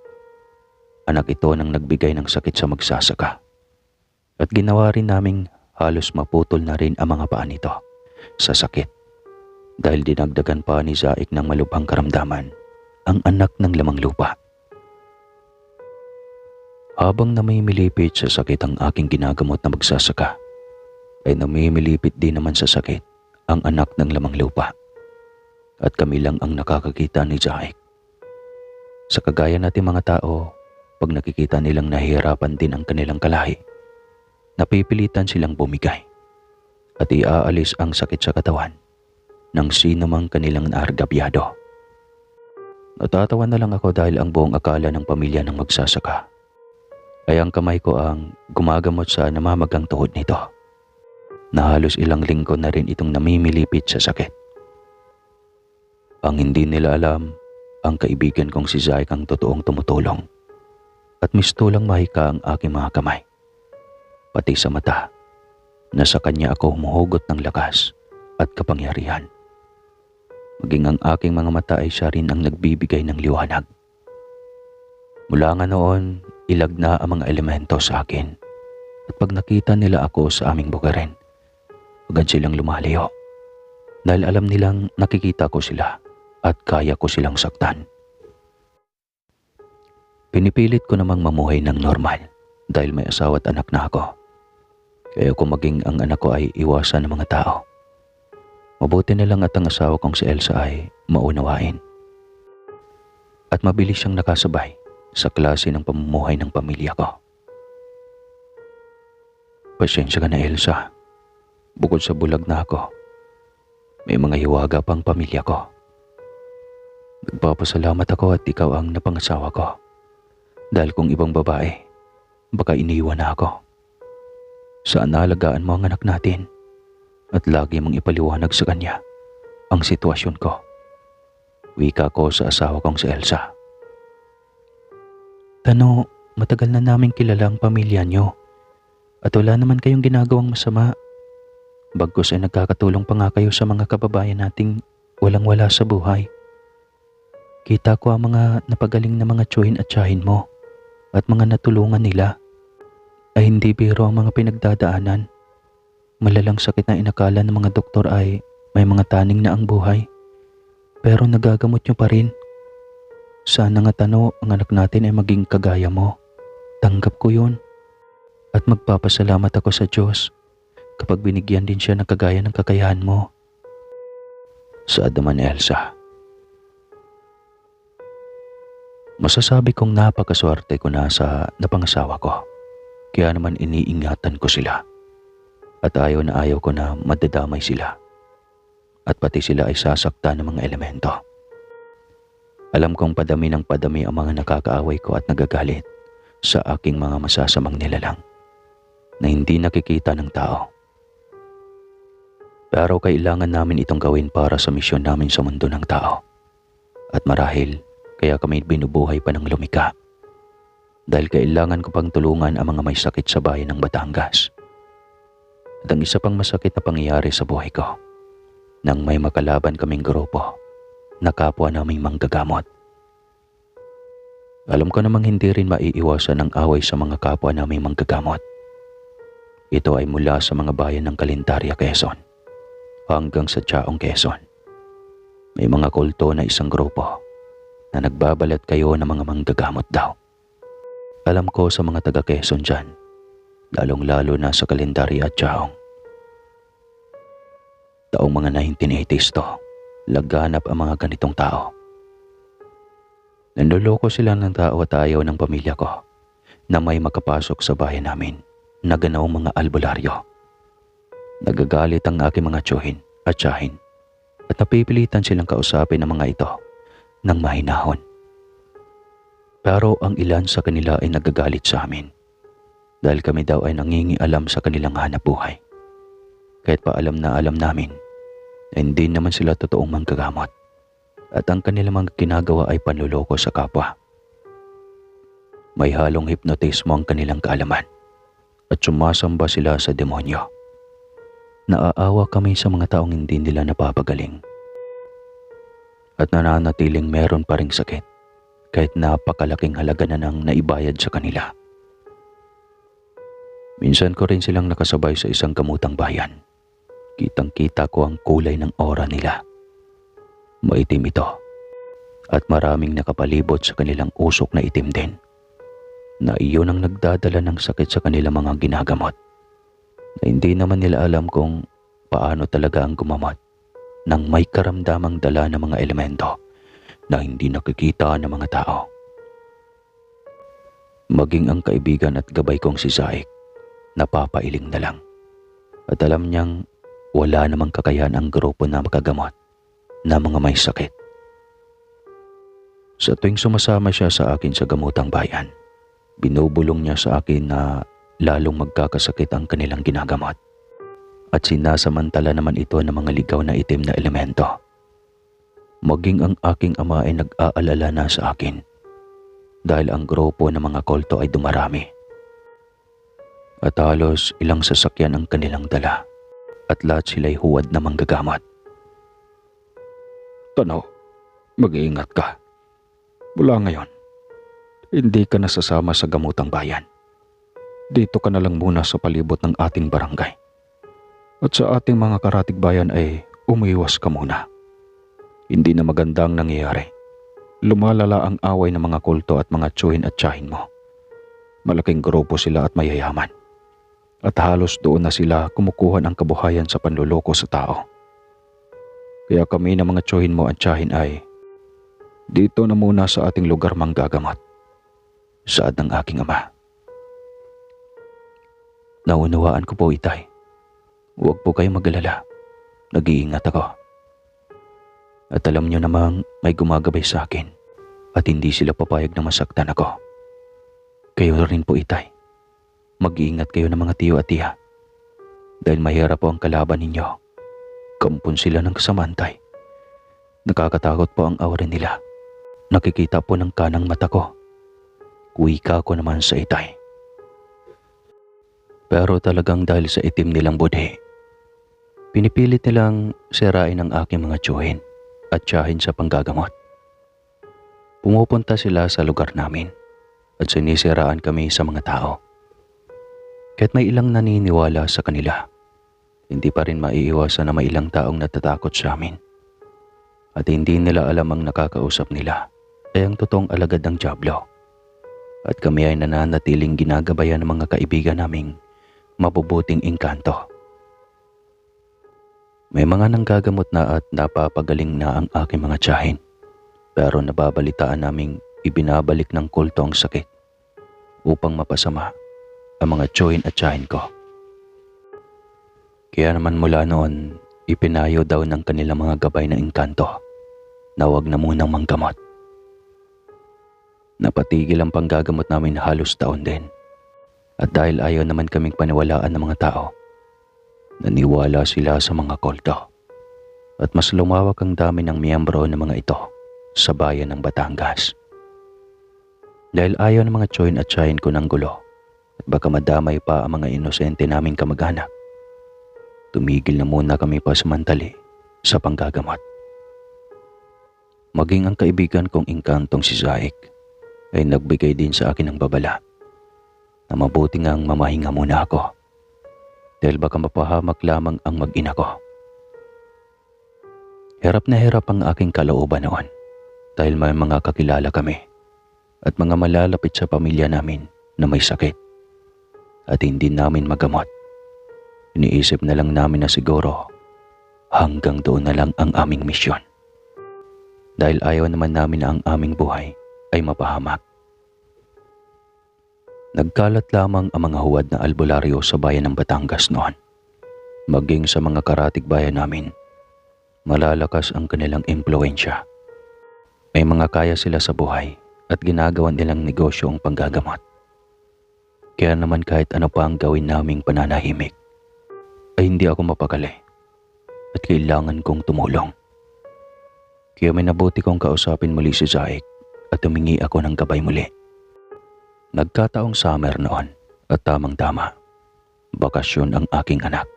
Anak ito nang nagbigay ng sakit sa magsasaka. At ginawa rin naming halos maputol na rin ang mga paa nito sa sakit. Dahil dinagdagan pa ni Zaik ng malubhang karamdaman ang anak ng lamang lupa. Habang namimilipit sa sakit ang aking ginagamot na magsasaka, ay namimilipit din naman sa sakit ang anak ng lamang lupa. At kami lang ang nakakakita ni Zaik. Sa kagaya natin mga tao, pag nakikita nilang nahihirapan din ang kanilang kalahi, napipilitan silang bumigay at iaalis ang sakit sa katawan ng sino mang kanilang naargabyado. Natatawa na lang ako dahil ang buong akala ng pamilya ng magsasaka ay ang kamay ko ang gumagamot sa namamagang tuhod nito, na halos ilang linggo na rin itong namimilipit sa sakit. Ang hindi nila alam, ang kaibigan kong si Zaik ang totoong tumutulong at mistulang mahika ang aking mga kamay, pati sa mata, na sa kanya ako humuhugot ng lakas at kapangyarihan. Maging ang aking mga mata ay siya rin ang nagbibigay ng liwanag. Mula nga noon, ilag na ang mga elemento sa akin at pag nakita nila ako sa aming bugarin, agad silang lumalayo dahil alam nilang nakikita ko sila at kaya ko silang saktan. Pinipilit ko namang mamuhay ng normal dahil may asawa at anak na ako. Kaya kung maging ang anak ko ay iwasan ng mga tao, mabuti na lang at ang asawa kong si Elsa ay maunawain. At mabilis siyang nakasabay sa klase ng pamumuhay ng pamilya ko. Pasensya ka na, Elsa. Bukod sa bulag na ako, may mga hiwaga pang pamilya ko. Nagpapasalamat ako at ikaw ang napangasawa ko. Dahil kung ibang babae, baka iniwan na ako. Sana alagaan mo ang anak natin at lagi mong ipaliwanag sa kanya ang sitwasyon ko. Wika ko sa asawa kong si Elsa. Tano, matagal na naming kilala ang pamilya niyo at wala naman kayong ginagawang masama. Bagkus ay nagkakatulong pa nga kayo sa mga kababayan nating walang-wala sa buhay. Kita ko ang mga napagaling na mga tsuhin at tiyahin mo at mga natulungan nila. Ay hindi biro ang mga pinagdadaanan. Malalang sakit na inakala ng mga doktor ay may mga taning na ang buhay. Pero nagagamot nyo pa rin. Sana nga Tano, ang anak natin ay maging kagaya mo. Tanggap ko yun. At magpapasalamat ako sa Diyos kapag binigyan din siya ng kagaya ng kakayahan mo. Saad naman ni Elsa. Masasabi kong napakaswerte ko na sa napangasawa ko. Kaya naman iniingatan ko sila. At ayaw ko na madadamay sila. At pati sila ay sasakta ng mga elemento. Alam kong padami ng padami ang mga nakakaaway ko at nagagalit sa aking mga masasamang nilalang na hindi nakikita ng tao. Pero kailangan namin itong gawin para sa misyon namin sa mundo ng tao. At marahil kaya kami binubuhay pa ng lumika. Dahil kailangan ko pang tulungan ang mga may sakit sa bayan ng Batangas. At ang isa pang masakit na pangyayari sa buhay ko, nang may makalaban kaming grupo na kapwa naming manggagamot. Alam ko namang hindi rin maiiwasan ang away sa mga kapwa naming manggagamot. Ito ay mula sa mga bayan ng Calendaria, Quezon hanggang sa Chaong, Quezon. May mga kulto na isang grupo na nagbabalat kayo ng mga manggagamot daw. Alam ko sa mga taga Quezon dyan, lalong-lalo na sa Calendaria at Chaong. Taong mga 1980s to, laganap ang mga ganitong tao. Nanloloko sila ng tao at ayaw ng pamilya ko na may makapasok sa bayan namin na ganawang mga albularyo. Nagagalit ang aking mga tsuhin at tiyahin at napipilitan silang kausapin ng mga ito ng mahinahon. Pero ang ilan sa kanila ay nagagalit sa amin dahil kami daw ay nangingialam sa kanilang hanapbuhay. Kahit pa alam namin na hindi naman sila totoong manggagamot at ang kanilang mga ginagawa ay panluloko sa kapwa. May halong hipnotismo ang kanilang kaalaman at sumasamba sila sa demonyo. Naaawa kami sa mga taong hindi nila napapagaling at nananatiling meron pa ring sakit kahit napakalaking halaga na nang naibayad sa kanila. Minsan ko rin silang nakasabay sa isang gamutang bayan. Kitang-kita ko ang kulay ng aura nila. Maitim ito at maraming nakapalibot sa kanilang usok na itim din na iyon ang nagdadala ng sakit sa kanilang mga ginagamot na hindi naman nila alam kung paano talaga ang gumamot ng may karamdamang dala ng mga elemento na hindi nakikita ng mga tao. Maging ang kaibigan at gabay kong si Zaik, napapailing na lang at alam niyang wala namang kakayahan ang grupo na makagamot na mga may sakit. Sa tuwing sumasama siya sa akin sa gamutang bayan, binubulong niya sa akin na lalong magkakasakit ang kanilang ginagamot at sinasamantala naman ito ng mga ligaw na itim na elemento. Maging ang aking ama ay nag-aalala na sa akin dahil ang grupo ng mga kulto ay dumarami at halos ilang sasakyan ang kanilang dala at lahat sila'y huwad na manggagamot. Tanaw, mag-iingat ka. Mula ngayon, hindi ka nasasama sa gamutang bayan. Dito ka na lang muna sa palibot ng ating barangay. At sa ating mga karatig bayan ay umiwas ka muna. Hindi na magandang nangyayari Lumalala ang away ng mga kulto at mga tsuhin at tiyahin mo. Malaking grupo sila at mayayaman. At halos doon na sila kumukuha ng kabuhayan sa panluloko sa tao. Kaya kami ng mga tsuhin mo at tiyahin ay, dito na muna sa ating lugar manggagamot. Saad ng aking ama. Naunawaan ko po, itay. Huwag po kayong mag-alala. Nag-iingat ako. At alam niyo namang may gumagabay sa akin at hindi sila papayag na masaktan ako. Kayo rin po, itay. Mag-iingat kayo ng mga tiyo at tiya. Dahil mahirap po ang kalaban ninyo. Kampun sila ng kasamantay. Nakakatakot po ang aura nila. Nakikita po ng kanang mata ko. Wika ko naman sa itay. Pero talagang dahil sa itim nilang budhi, pinipilit nilang sirain ang aking mga tiyuhin at tiyahin sa panggagamot. Pumupunta sila sa lugar namin at sinisiraan kami sa mga tao. Kahit may ilang naniniwala sa kanila, hindi pa rin maiiwasan na may ilang taong natatakot sa amin. At hindi nila alam ang nakakausap nila ay ang totoong alagad ng dyablo. At kami ay nananatiling ginagabayan ng mga kaibigan naming mabubuting engkanto. May mga nanggagamot na at napapagaling na ang aking mga tiyahin. Pero nababalitaan naming ibinabalik ng kulto ang sakit upang mapasama ang mga tiyuhin at tiyahin ko. Kaya naman mula noon, ipinayo daw ng kanilang mga gabay na engkanto na huwag na munang manggamot. Napatigil ang panggagamot namin halos taon din. At dahil ayaw naman kaming paniwalaan ng mga tao, naniwala sila sa mga kulto. At mas lumawak ang dami ng miyembro ng mga ito sa bayan ng Batangas. Dahil ayaw ng mga tiyuhin at tiyahin ko ng gulo at baka madamay pa ang mga inosente naming kamag-anak, tumigil na muna kami pasamantali sa panggagamot. Maging ang kaibigan kong engkantong si Zaik ay nagbigay din sa akin ng babala na mabuti ngang mamahinga muna ako dahil baka mapahamak lamang ang mag-ina ko. Hirap na hirap ang aking kalooban noon dahil may mga kakilala kami at mga malalapit sa pamilya namin na may sakit at hindi namin magamot. Iniisip na lang namin na siguro hanggang doon na lang ang aming misyon dahil ayaw naman namin na ang aming buhay ay mapahamak. Nagkalat lamang ang mga huwad na albularyo sa bayan ng Batangas noon. Maging sa mga karatig bayan namin, malalakas ang kanilang impluensya. May mga kaya sila sa buhay at ginagawa nilang negosyo ang panggagamot. Kaya naman kahit ano pa ang gawin naming pananahimik, ay hindi ako mapakali at kailangan kong tumulong. Kaya may nabuti kong kausapin muli si Zaik at humingi ako ng gabay muli. Nagkataong summer noon at tamang-tama, bakasyon ang aking anak.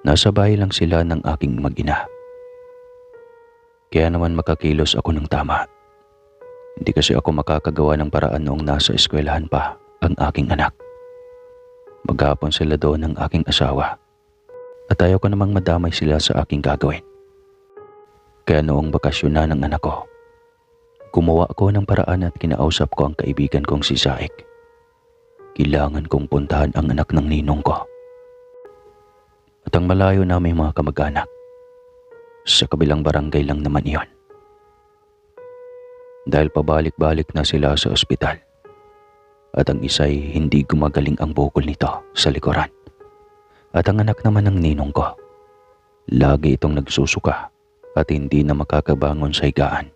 Nasa bahay lang sila ng aking mag-ina. Kaya naman makakilos ako ng tama. Hindi kasi ako makakagawa ng paraan noong nasa eskwelahan pa ang aking anak. Maghapon sila doon ng aking asawa at ayaw ko namang madamay sila sa aking gagawin. Kaya noong bakasyon na ng anak ko, gumawa ako ng paraan at kinausap ko ang kaibigan kong si Zaik. Kailangan kong puntahan ang anak ng ninong ko. At ang malayo naming mga kamag-anak, sa kabilang barangay lang naman iyon. Dahil pabalik-balik na sila sa ospital. At ang isa'y hindi gumagaling ang bukol nito sa likuran. At ang anak naman ng ninong ko, lagi itong nagsusuka at hindi na makakabangon sa higaan.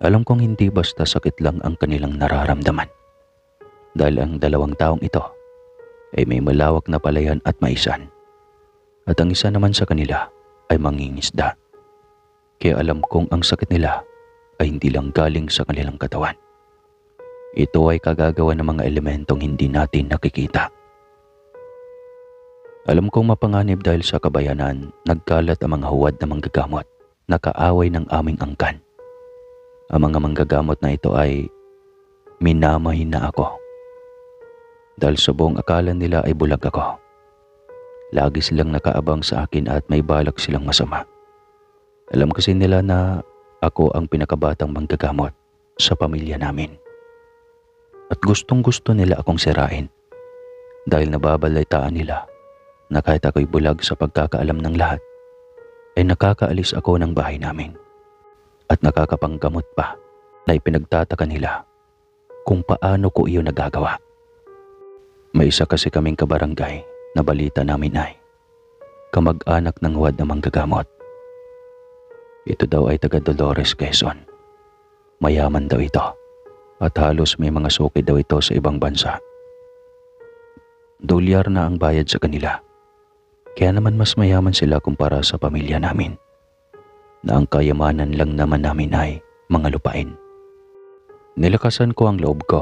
Alam kong hindi basta sakit lang ang kanilang nararamdaman. Dahil ang dalawang taong ito ay may malawak na palayan at maisan. At ang isa naman sa kanila ay mangingisda. Kaya alam kong ang sakit nila ay hindi lang galing sa kanilang katawan. Ito ay kagagawa ng mga elementong hindi natin nakikita. Alam kong mapanganib dahil sa kabayanan, nagkalat ang mga huwad na manggagamot na kaaway ng aming angkan. Ang mga manggagamot na ito ay minamay na ako. Dahil sa buong akala nila ay bulag ako. Lagi silang nakaabang sa akin at may balak silang masama. Alam kasi nila na Ako ang pinakabatang manggagamot sa pamilya namin. At gustong-gusto nila akong sirain dahil nababalitaan nila na kahit ako'y bulag sa pagkakaalam ng lahat, ay nakakaalis ako ng bahay namin at nakakapanggamot pa na ipinagtataka nila kung paano ko iyon nagagawa. May isa kasi kaming kabarangay na balita namin ay kamag-anak ng huwad na manggagamot. Ito daw ay taga Dolores, Quezon. Mayaman daw ito at halos may mga suki daw ito sa ibang bansa. Dolyar na ang bayad sa kanila. Kaya naman mas mayaman sila kumpara sa pamilya namin na ang kayamanan lang naman namin ay mga lupain. Nilakasan ko ang loob ko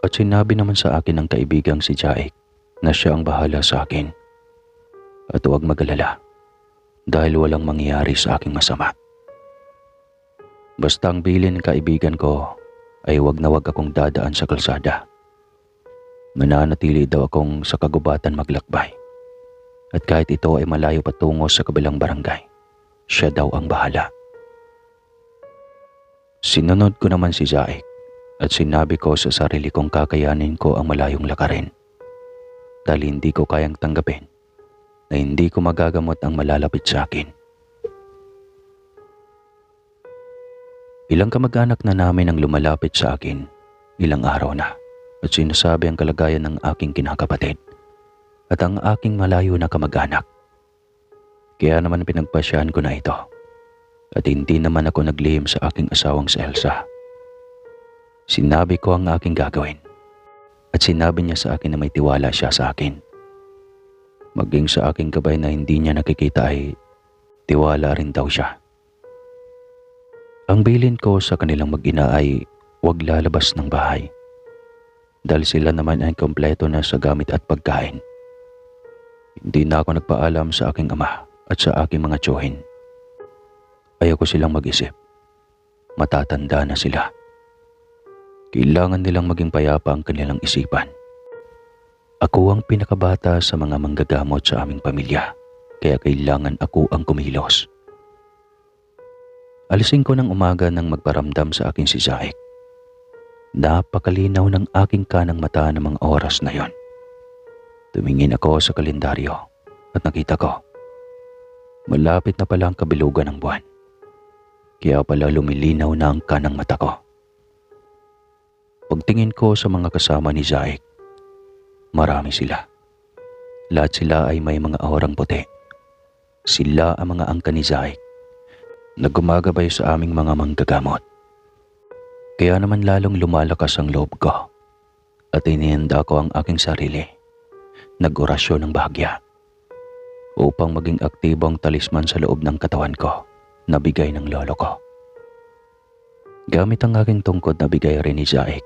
at sinabi naman sa akin ng kaibigang si Jaik na siya ang bahala sa akin. At huwag mag-alala dahil walang mangyayari sa aking masama. Basta ang bilin ng kaibigan ko ay wag na wag akong dadaan sa kalsada. Mananatili daw akong sa kagubatan maglakbay. At kahit ito ay malayo patungo sa kabilang barangay, siya daw ang bahala. Sinunod ko naman si Jaik at sinabi ko sa sarili kong kakayanin ko ang malayong lakarin dahil hindi ko kayang tanggapin na hindi ko magagamot ang malalapit sa akin. Ilang kamag-anak na namin ang lumalapit sa akin ilang araw na at sinasabi ang kalagayan ng aking kinakapatid at ang aking malayo na kamag-anak. Kaya naman pinagpasyahan ko na ito at hindi naman ako naglihim sa aking asawang si Elsa. Sinabi ko ang aking gagawin at sinabi niya sa akin na may tiwala siya sa akin. Maging sa aking gabay na hindi niya nakikita ay tiwala rin daw siya. Ang bilin ko sa kanilang mag-ina ay huwag lalabas ng bahay dahil sila naman ay kompleto na sa gamit at pagkain. Hindi na ako nagpaalam sa aking ama at sa aking mga tiyuhin. Ayaw ko silang mag-isip. Matatanda na sila. Kailangan nilang maging payapa ang kanilang isipan. Ako ang pinakabata sa mga manggagamot sa aming pamilya, kaya kailangan ako ang kumilos. Alisin ko ng umaga nang magparamdam sa akin si Jaik. Napakalinaw ng aking kanang mata ng mga oras na yon. Tumingin ako sa kalendaryo at nakita ko, malapit na pala ang kabilugan ng buwan. Kaya pala lumilinaw na ang kanang mata ko. Pagtingin ko sa mga kasama ni Jaik, marami sila. Lahat sila ay may mga aurang puti. Sila ang mga angka ni Jaik na gumagabay sa aming mga manggagamot. Kaya naman lalong lumalakas ang loob ko at inihanda ko ang aking sarili. Nag-orasyon ng bahagya upang maging aktibong talisman sa loob ng katawan ko na bigay ng lolo ko. Gamit ang aking tungkod na bigay rin ni Jaik,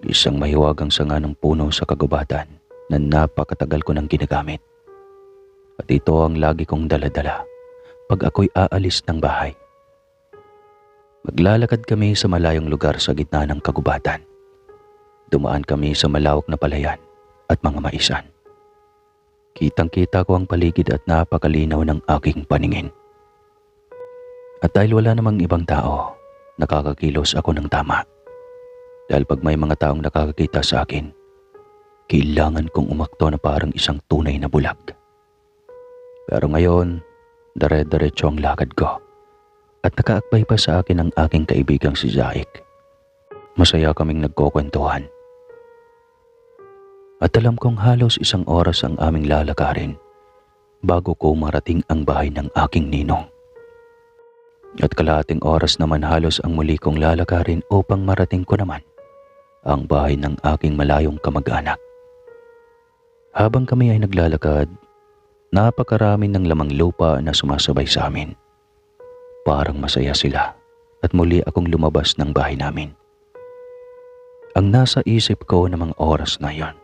isang mahiwagang sanga ng puno sa kagubatan na napakatagal ko nang ginagamit. At ito ang lagi kong daladala pag ako'y aalis ng bahay. Maglalakad kami sa malayong lugar sa gitna ng kagubatan. Dumaan kami sa malawak na palayan at mga maisan. Kitang-kita ko ang paligid at napakalinaw ng aking paningin. At dahil wala namang ibang tao, nakakakilos ako ng tama. Dahil pag may mga taong nakakakita sa akin, kailangan kong umakto na parang isang tunay na bulag. Pero ngayon, dire-diretso ang lakad ko at nakaakbay pa sa akin ang aking kaibigang si Jaik. Masaya kaming nagkukwentuhan. At alam kong halos isang oras ang aming lalakarin bago ko marating ang bahay ng aking ninong. At kalahating oras naman halos ang muli kong lalakarin upang marating ko naman ang bahay ng aking malayong kamag-anak. Habang kami ay naglalakad, napakarami ng lamang lupa na sumasabay sa amin. Parang masaya sila at muli akong lumabas ng bahay namin. Ang nasa isip ko ng mga oras na yon,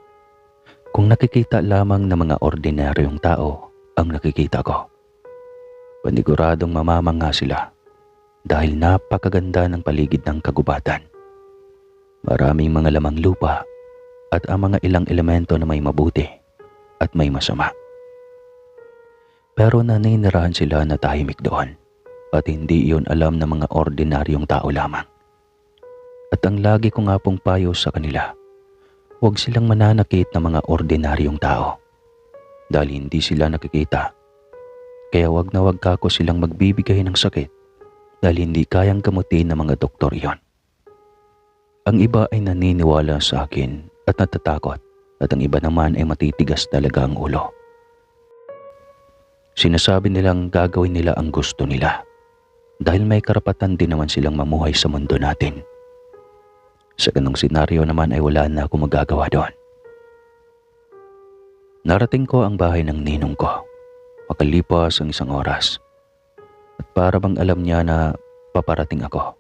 kung nakikita lamang ng mga ordinaryong tao ang nakikita ko, paniguradong mamamangha sila dahil napakaganda ng paligid ng kagubatan. Maraming mga lamang lupa at ang mga ilang elemento na may mabuti at may masama. Pero naninirahan sila na tahimik doon at hindi iyon alam ng mga ordinaryong tao lamang. At ang lagi ko nga pong payo sa kanila, huwag silang mananakit ng mga ordinaryong tao dahil hindi sila nakikita. Kaya wag na wag kako silang magbibigay ng sakit dahil hindi kayang gamutin ng mga doktor iyon. Ang iba ay naniniwala sa akin at natatakot at ang iba naman ay matitigas talaga ang ulo. Sinasabi nilang gagawin nila ang gusto nila dahil may karapatan din naman silang mamuhay sa mundo natin. Sa ganong senaryo naman ay wala na akong magagawa doon. Narating ko ang bahay ng ninong ko. Makalipas ang 1 oras. At para bang alam niya na paparating ako.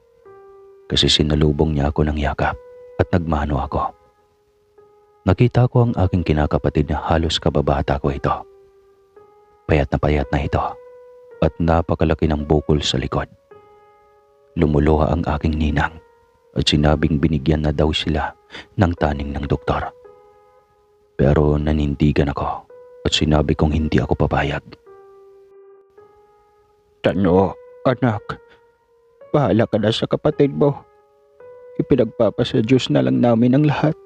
Kasi sinalubong niya ako ng yakap at nagmano ako. Nakita ko ang aking kinakapatid na halos kababata ko ito. Payat na ito at napakalaki ng bukol sa likod. Lumuluha ang aking ninang at sinabing binigyan na daw sila ng taning ng doktor. Pero nanindigan ako at sinabi kong hindi ako papayag. Tano, anak, bahala ka na sa kapatid mo. Ipinagpapasa Diyos na lang namin ang lahat.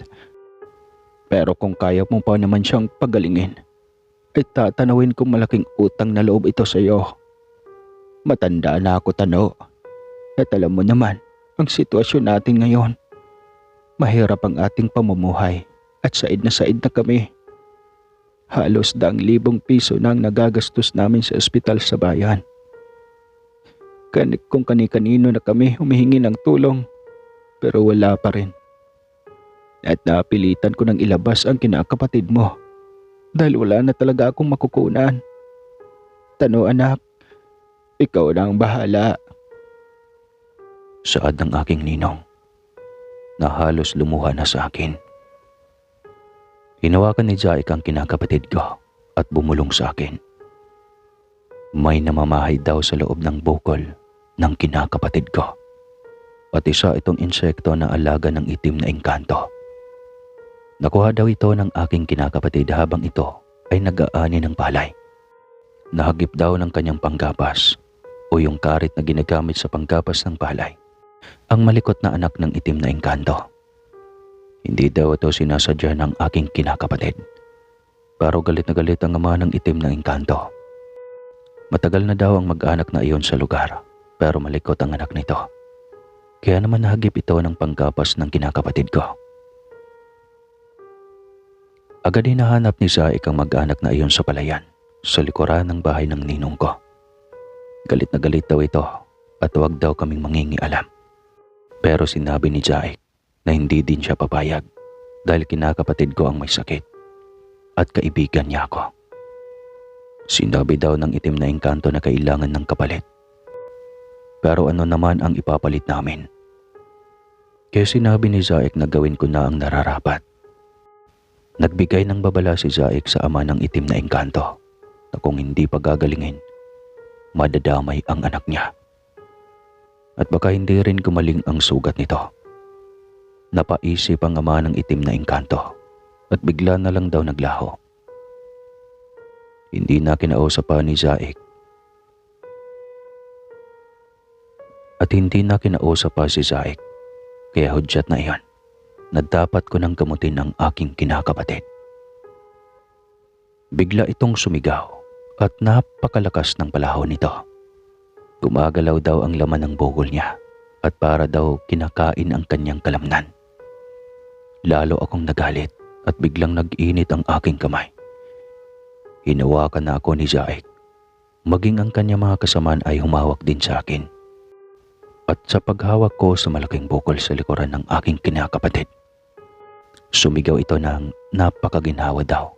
Pero kung kaya mo pa naman siyang pagalingin, ay tatanawin kong malaking utang na loob ito sa iyo. Matanda na ako, Tano. At alam mo naman ang sitwasyon natin ngayon. Mahirap ang ating pamumuhay at said na kami. Halos 100,000 piso na ang nagagastos namin sa ospital sa bayan. Kung kani-kanino na kami humihingi ng tulong, pero wala pa rin. At napilitan ko nang ilabas ang kinakapatid mo dahil wala na talaga akong makukunan. Tano, anak, ikaw na ang bahala. Saad ng aking ninong na halos lumuha na sa akin. Hinawakan ni Jaik ang kinakapatid ko at bumulong sa akin. May namamahay daw sa loob ng bukol ng kinakapatid ko. At isa itong insekto na alaga ng itim na engkanto. Nakuha daw ito ng aking kinakapatid habang ito ay nag-aani ng palay. Nahagip daw ng kanyang panggapas o yung karit na ginagamit sa panggapas ng palay ang malikot na anak ng itim na engkanto. Hindi daw ito sinasadya ng aking kinakapatid. Pero galit na galit ang ama ng itim na engkanto. Matagal na daw ang mag-anak na iyon sa lugar pero malikot ang anak nito. Kaya naman nahagip ito ng panggapas ng kinakapatid ko. Agad hinahanap ni Zaik ang mag-anak na iyon sa palayan, sa likuran ng bahay ng ninong ko. Galit na galit daw ito at huwag daw kaming mangingialam. Pero sinabi ni Zaik na hindi din siya papayag dahil kinakapatid ko ang may sakit at kaibigan niya ako. Sinabi daw ng itim na engkanto na kailangan ng kapalit. Pero ano naman ang ipapalit namin? Kaya sinabi ni Zaik na gawin ko na ang nararapat. Nagbigay ng babala si Zaik sa ama ng itim na engkanto na kung hindi pagagalingin, madadamay ang anak niya. At baka hindi rin gumaling ang sugat nito. Napaisip ang ama ng itim na engkanto at bigla na lang daw naglaho. Hindi na kinausap pa ni Zaik. At hindi na kinausap pa si Zaik, kaya hudyat na iyon na dapat ko nang gamutin ang aking kinakapatid. Bigla itong sumigaw at napakalakas ng palahon nito. Gumagalaw daw ang laman ng bukol niya at para daw kinakain ang kanyang kalamnan. Lalo akong nagalit at biglang nag-init ang aking kamay. Hinawakan na ako ni Zaik. Maging ang kanyang mga kasamaan ay humawak din sa akin. At sa paghawak ko sa malaking bukol sa likuran ng aking kinakapatid, sumigaw ito ng napakaginhawa daw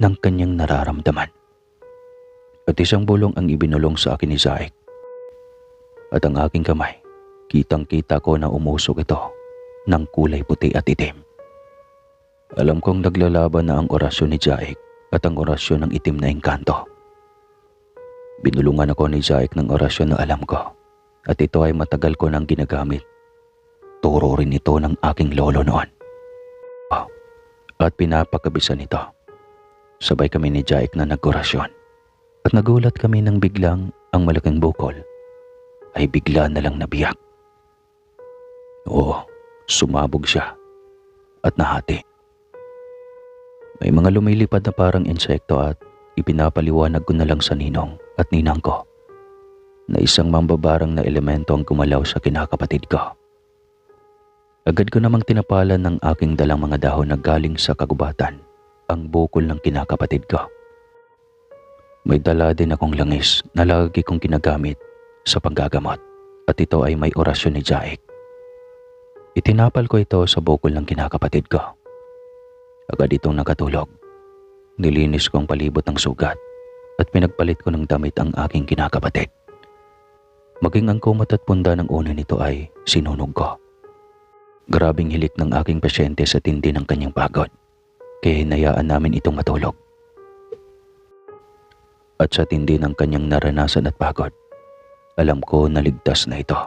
ng kanyang nararamdaman. At isang bulong ang ibinulong sa akin ni Zaik. At ang aking kamay, kitang-kita ko na umusok ito ng kulay puti at itim. Alam kong naglalaban na ang orasyon ni Zaik at ang orasyon ng itim na engkanto. Binulungan ako ni Zaik ng orasyon na alam ko. At ito ay matagal ko nang ginagamit. Turo rin ito ng aking lolo noon. At pinapakabisan ito. Sabay kami ni Zaik na nag-orasyon. At nagulat kami nang biglang ang malaking bukol ay bigla na lang nabiyak. Oo, sumabog siya at nahati. May mga lumilipad na parang insekto at ipinapaliwanag ko na lang sa ninong at ninang ko na isang mambabarang na elemento ang gumalaw sa kinakapatid ko. Agad ko namang tinapalan ng aking dalang mga dahon na galing sa kagubatan ang bukol ng kinakapatid ko. May dala din akong langis na lagi kong ginagamit sa panggagamot at ito ay may orasyon ni Jaik. Itinapal ko ito sa bukol ng kinakapatid ko. Agad itong nakatulog. Nilinis ko ang palibot ng sugat at pinagpalit ko ng damit ang aking kinakapatid. Maging ang kumot at punda ng ulo nito ay sinunog ko. Grabing hilik ng aking pasyente sa tindi ng kanyang pagod, kaya hinayaan namin itong matulog. At sa tindi ng kanyang naranasan at pagod, alam ko na ligtas na ito.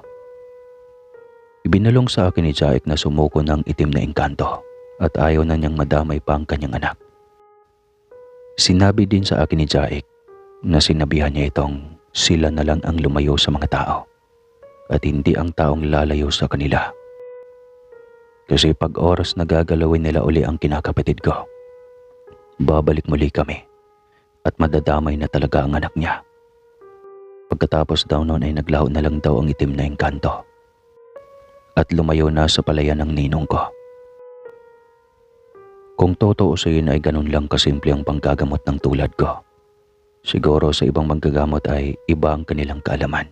Ibinalong sa akin ni Jaik na sumuko ng itim na engkanto at ayaw na niyang madamay pa ang kanyang anak. Sinabi din sa akin ni Jaik na sinabihan niya itong sila na lang ang lumayo sa mga tao at hindi ang taong lalayo sa kanila. Kasi pag oras na gagalawin nila uli ang kinakapatid ko, babalik muli kami at madadamay na talaga ang anak niya. Pagkatapos daw noon ay naglaho na lang daw ang itim na engkanto at lumayo na sa palayan ng ninong ko. Kung tutuusin ay ganun lang kasimple ang panggagamot ng tulad ko. Siguro sa ibang manggagamot ay iba ang kanilang kaalaman.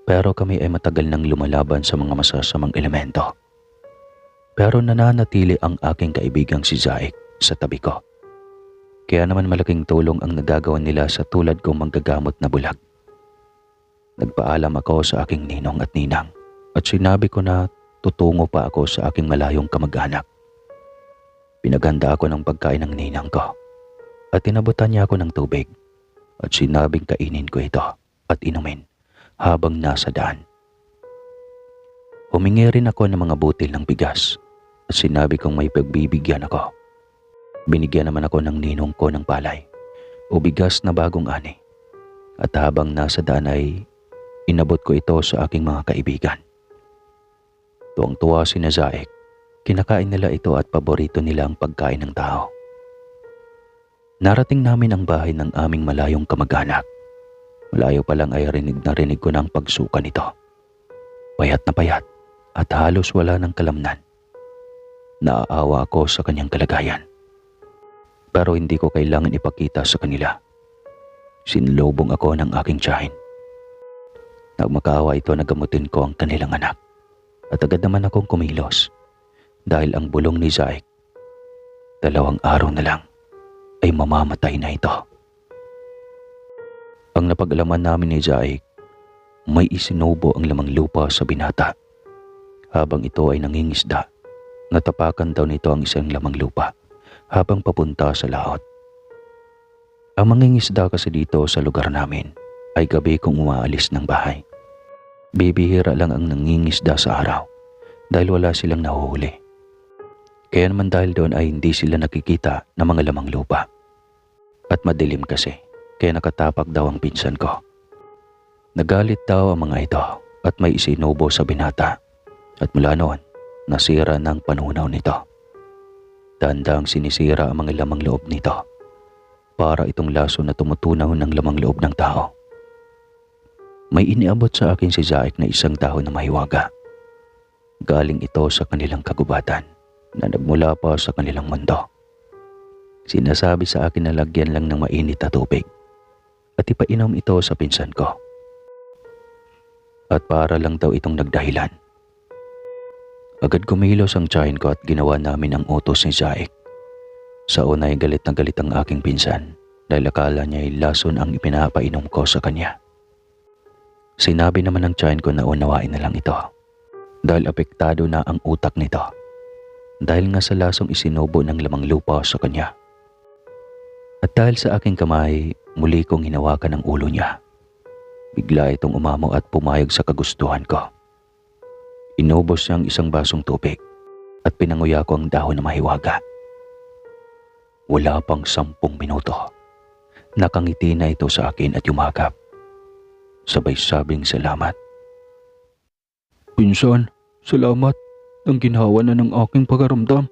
Pero kami ay matagal nang lumalaban sa mga masasamang elemento. Pero nananatili ang aking kaibigang si Jaik sa tabi ko. Kaya naman malaking tulong ang nagagawa nila sa tulad kong manggagamot na bulag. Nagpaalam ako sa aking ninong at ninang at sinabi ko na tutungo pa ako sa aking malayong kamag-anak. Pinaghanda ako ng pagkain ng ninang ko at inabutan niya ako ng tubig at sinabing kainin ko ito at inumin habang nasa daan. Humingi rin ako ng mga butil ng bigas at sinabi kong may pagbibigyan ako. Binigyan naman ako ng ninong ko ng palay o bigas na bagong ani at habang nasa daan ay inabot ko ito sa aking mga kaibigan. Tuwang-tuwa si Jaik. Kinakain nila ito at paborito nila ang pagkain ng tao. Narating namin ang bahay ng aming malayong kamag-anak. Malayo pa lang ay rinig na rinig ko ng pagsuka nito. Payat na payat at halos wala ng kalamnan. Naaawa ako sa kanyang kalagayan. Pero hindi ko kailangan ipakita sa kanila. Sinlobong ako ng aking tiyahin. Nagmakaawa ito na gamutin ko ang kanilang anak. At agad naman akong kumilos. Dahil ang bulong ni Jaik, 2 araw na lang ay mamamatay na ito. Ang napag-alaman namin ni Jaik, may isinubo ang lamang lupa sa binata. Habang ito ay nangingisda, natapakan daw nito ang isang lamang lupa habang papunta sa laot. Ang mangingisda kasi dito sa lugar namin ay gabi kung umaalis ng bahay. Bibihira lang ang nangingisda sa araw dahil wala silang nahuhuli. Kaya naman dahil doon ay hindi sila nakikita ng mga lamang lupa. At madilim kasi, kaya nakatapak daw ang pinsan ko. Nagalit daw ang mga ito at may isinubo sa binata. At mula noon, nasira ng panunaw nito. Tandang sinisira ang mga lamang loob nito. Para itong laso na tumutunaw ng lamang loob ng tao. May iniabot sa akin si Jaik na isang dahon na mahiwaga. Galing ito sa kanilang kagubatan na nagmula pa sa kanilang mundo. Sinasabi sa akin na lagyan lang ng mainit na tubig at ipainom ito sa pinsan ko. At para lang daw itong nagdahilan. Agad kumilos ang tiyahin ko at ginawa namin ang utos ni Jaik. Sa una ay galit na galit ang aking pinsan dahil akala niya ay lason ang ipinapainom ko sa kanya. Sinabi naman ng tiyahin ko na unawain na lang ito dahil apektado na ang utak nito. Dahil nga sa lasong isinubo ng lamang lupa sa kanya. At dahil sa aking kamay, muli kong hinawakan ang ulo niya. Bigla itong umamo at pumayag sa kagustuhan ko. Inubos niya ang isang basong tubig at pinanguya ko ang dahon na mahiwaga. Wala pang 10 minuto. Nakangiti na ito sa akin at yumakap. Sabay sabing salamat Pinsan, salamat. Ang ginhawa na ng aking pagaramdam.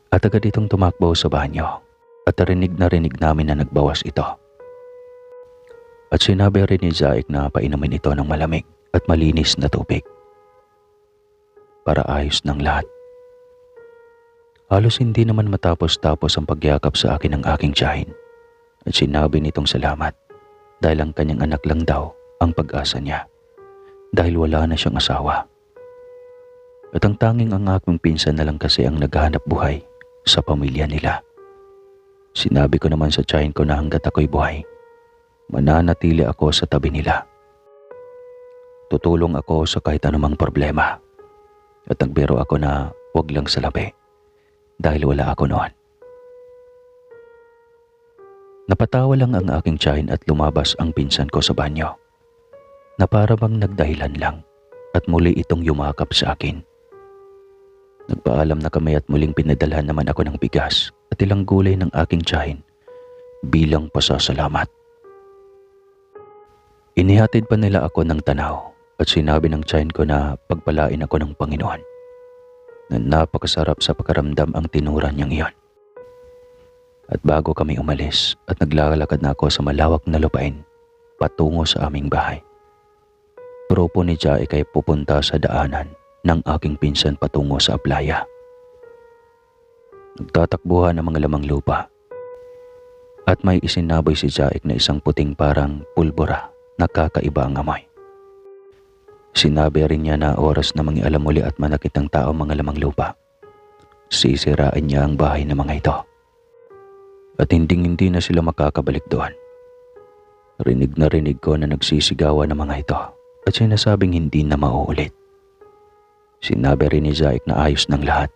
At agad itong tumakbo sa banyo at rinig na rinig namin na nagbawas ito. At sinabi rin ni Zaik na painumin ito ng malamig at malinis na tubig para ayos ng lahat. Halos hindi naman matapos-tapos ang pagyakap sa akin ng aking tiyahin at sinabi nitong salamat dahil ang kanyang anak lang daw ang pag-asa niya dahil wala na siyang asawa. At ang tanging ang aking pinsan na lang kasi ang naghahanap buhay sa pamilya nila. Sinabi ko naman sa tiyahin ko na hanggat ako'y buhay, mananatili ako sa tabi nila. Tutulong ako sa kahit anumang problema. At nagbiro ako na huwag lang sa labi dahil wala ako noon. Napatawa lang ang aking tiyahin at lumabas ang pinsan ko sa banyo na para bang nagdahilan lang at muli itong yumakap sa akin. Nagpaalam na kami at muling pinadalhan naman ako ng bigas at ilang gulay ng aking tiyahin bilang pasasalamat. Inihatid pa nila ako ng tanaw at sinabi ng tiyahin ko na pagpalain ako ng Panginoon na napakasarap sa pakaramdam ang tinura niyang iyon. At bago kami umalis at naglalakad na ako sa malawak na lupain patungo sa aming bahay. Grupo ni Jaik ay pupunta sa daanan ng aking pinsan patungo sa playa. Nagtatakbuhan ang mga lamang lupa at may isinaboy si Jaik na isang puting parang pulbura na kakaiba ang amoy. Sinabi rin niya na oras na mangialam muli at manakit ng tao mga lamang lupa. Sisirain niya ang bahay ng mga ito. At hindi na sila makakabalik doon. Rinig na rinig ko na nagsisigawan ng mga ito at sinasabing hindi na mauulit. Sinabi rin ni Zaik na ayos ng lahat.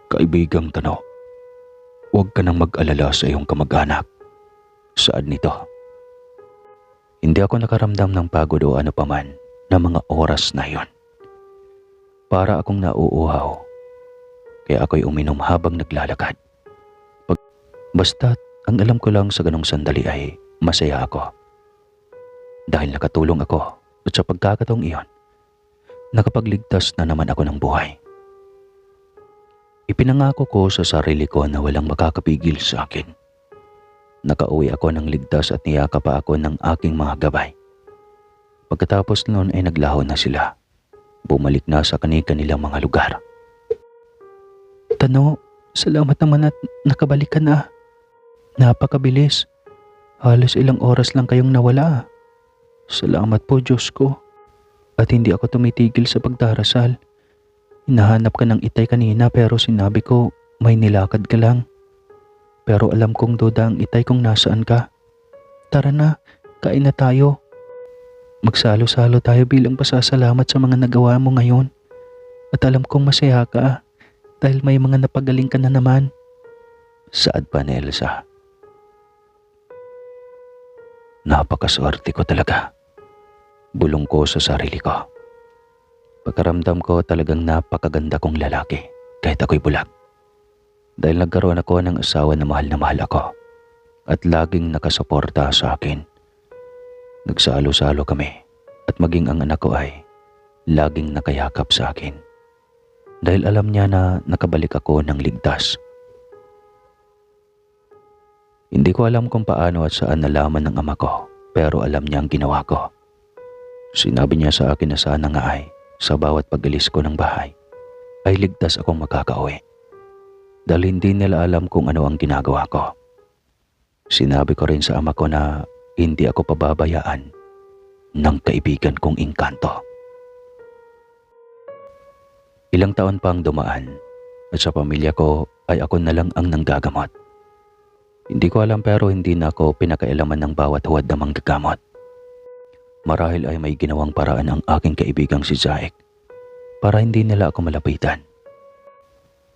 Kaibigang Tano, huwag ka nang mag-alala sa iyong kamag-anak. Saan nito? Hindi ako nakaramdam ng pagod o ano paman na mga oras na iyon. Para akong nauuhaw, kaya ako'y uminom habang naglalakad. Basta't ang alam ko lang sa ganong sandali ay masaya ako. Dahil nakatulong ako at sa pagkakataong iyon, nakapagligtas na naman ako ng buhay. Ipinangako ko sa sarili ko na walang makakapigil sa akin. Nakauwi ako ng ligtas at niyakap pa ako ng aking mga gabay. Pagkatapos noon ay naglaho na sila. Bumalik na sa kanilang mga lugar. Tano, salamat naman at nakabalik ka na. Napakabilis. Halos ilang oras lang kayong nawala. Salamat po Diyos ko. At hindi ako tumitigil sa pagdarasal. Hinahanap ka ng itay kanina pero sinabi ko may nilakad ka lang. Pero alam kong duda ang itay kung nasaan ka. Tara na, kain na tayo. Magsalo-salo tayo bilang pasasalamat sa mga nagawa mo ngayon. At alam kong masaya ka dahil may mga napagaling ka na naman. Saad pa ni Elsa. Napakaswerte ko talaga. Bulong ko sa sarili ko. Pagkaramdam ko talagang napakaganda kong lalaki kahit ako'y bulag. Dahil nagkaroon ako ng asawa na mahal ako at laging nakasuporta sa akin. Nagsalo-salo kami at maging ang anak ko ay laging nakayakap sa akin. Dahil alam niya na nakabalik ako ng ligtas. Hindi ko alam kung paano at saan nalaman ng ama ko pero alam niya ang ginawa ko. Sinabi niya sa akin na sana nga ay sa bawat pag-alis ko ng bahay ay ligtas akong makakauwi. Dahil hindi nila alam kung ano ang ginagawa ko. Sinabi ko rin sa ama ko na hindi ako pababayaan ng kaibigan kong Engkanto. Ilang taon pang dumaan at sa pamilya ko ay ako na lang ang nanggagamot. Hindi ko alam pero hindi na ako pinakailaman ng bawat huwad na manggagamot. Marahil ay may ginawang paraan ang aking kaibigang si Zaik para hindi nila ako malapitan.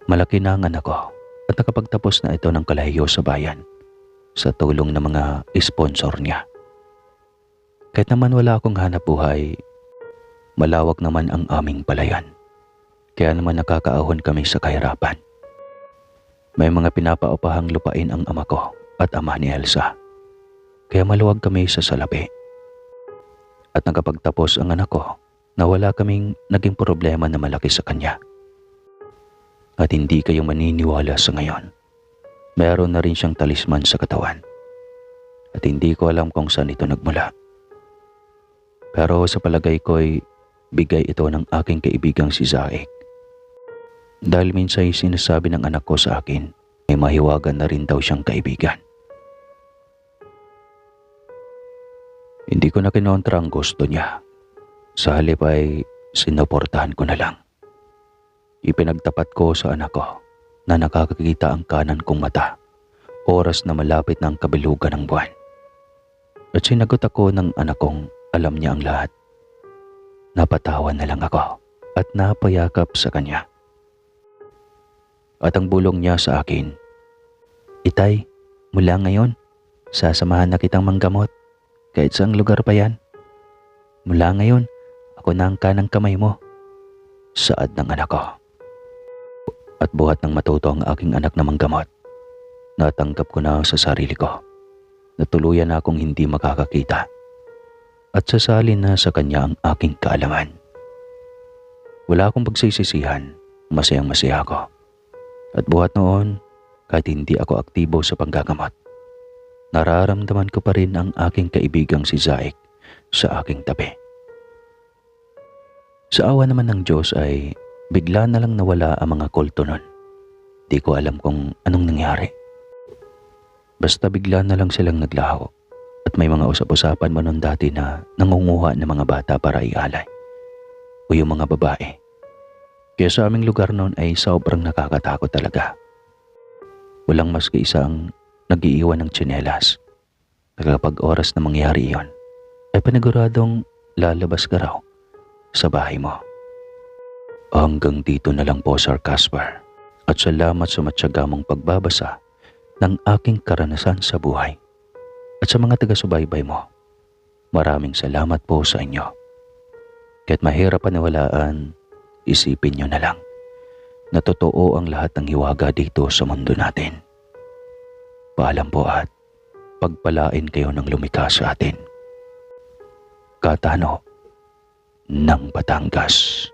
Malaki na ang anak ko at nakapagtapos na ito ng kalahiyo sa bayan sa tulong ng mga sponsor niya. Kahit naman wala akong hanap buhay, malawak naman ang aming palayan. Kaya naman nakakaahon kami sa kahirapan. May mga pinapaupahang lupain ang ama ko at ama ni Elsa. Kaya maluwag kami sa salapi. At nakapagtapos ang anak ko na wala kaming naging problema na malaki sa kanya. At hindi kayo maniniwala sa ngayon, meron na rin siyang talisman sa katawan. At hindi ko alam kung saan ito nagmula. Pero sa palagay ko'y bigay ito ng aking kaibigang si Zaek. Dahil minsan ay sinasabi ng anak ko sa akin, may mahiwagan na rin daw siyang kaibigan. Hindi ko na kinontra ang gusto niya. Sa halip ay sinuportahan ko na lang. Ipinagtapat ko sa anak ko na nakakakita ang kanan kong mata, oras na malapit na ang kabilugan ng buwan. At sinagot ako ng anak kong alam niya ang lahat. Napatawa na lang ako at napayakap sa kanya. At ang bulong niya sa akin, "Itay, mula ngayon, sasamahan na kitang manggamot kahit saang lugar pa yan. Mula ngayon, ako na ang kanang kamay mo." Saad ng anak ko. At buhat ng matuto ang aking anak na manggamot, natanggap ko na sa sarili ko na tuluyan na akong hindi makakakita at sasalin na sa kanya ang aking kaalaman. Wala akong pagsisisihan, masayang masaya ako. At buhat noon, kahit hindi ako aktibo sa panggagamot, nararamdaman ko pa rin ang aking kaibigang si Zaek sa aking tabi. Sa awa naman ng Diyos ay bigla na lang nawala ang mga kulto nun. Di ko alam kung anong nangyari. Basta bigla na lang silang naglaho at may mga usap-usapan man nun dati na nangunguha ng mga bata para ialay o yung mga babae. Kaya sa aming lugar noon ay sobrang nakakatakot talaga. Walang maski isang nag-iiwan ng tsinelas. Kapag oras na mangyari iyon, ay paniguradong lalabas ka raw sa bahay mo. Hanggang dito na lang po, Sir Casper. At salamat sa matyaga mong pagbabasa ng aking karanasan sa buhay. At sa mga taga-subaybay mo, maraming salamat po sa inyo. Kahit mahirap paniwalaan, isipin nyo na lang na totoo ang lahat ng hiwaga dito sa mundo natin. Paalam po at pagpalain kayo ng lumikha sa atin. Katano ng Batangas.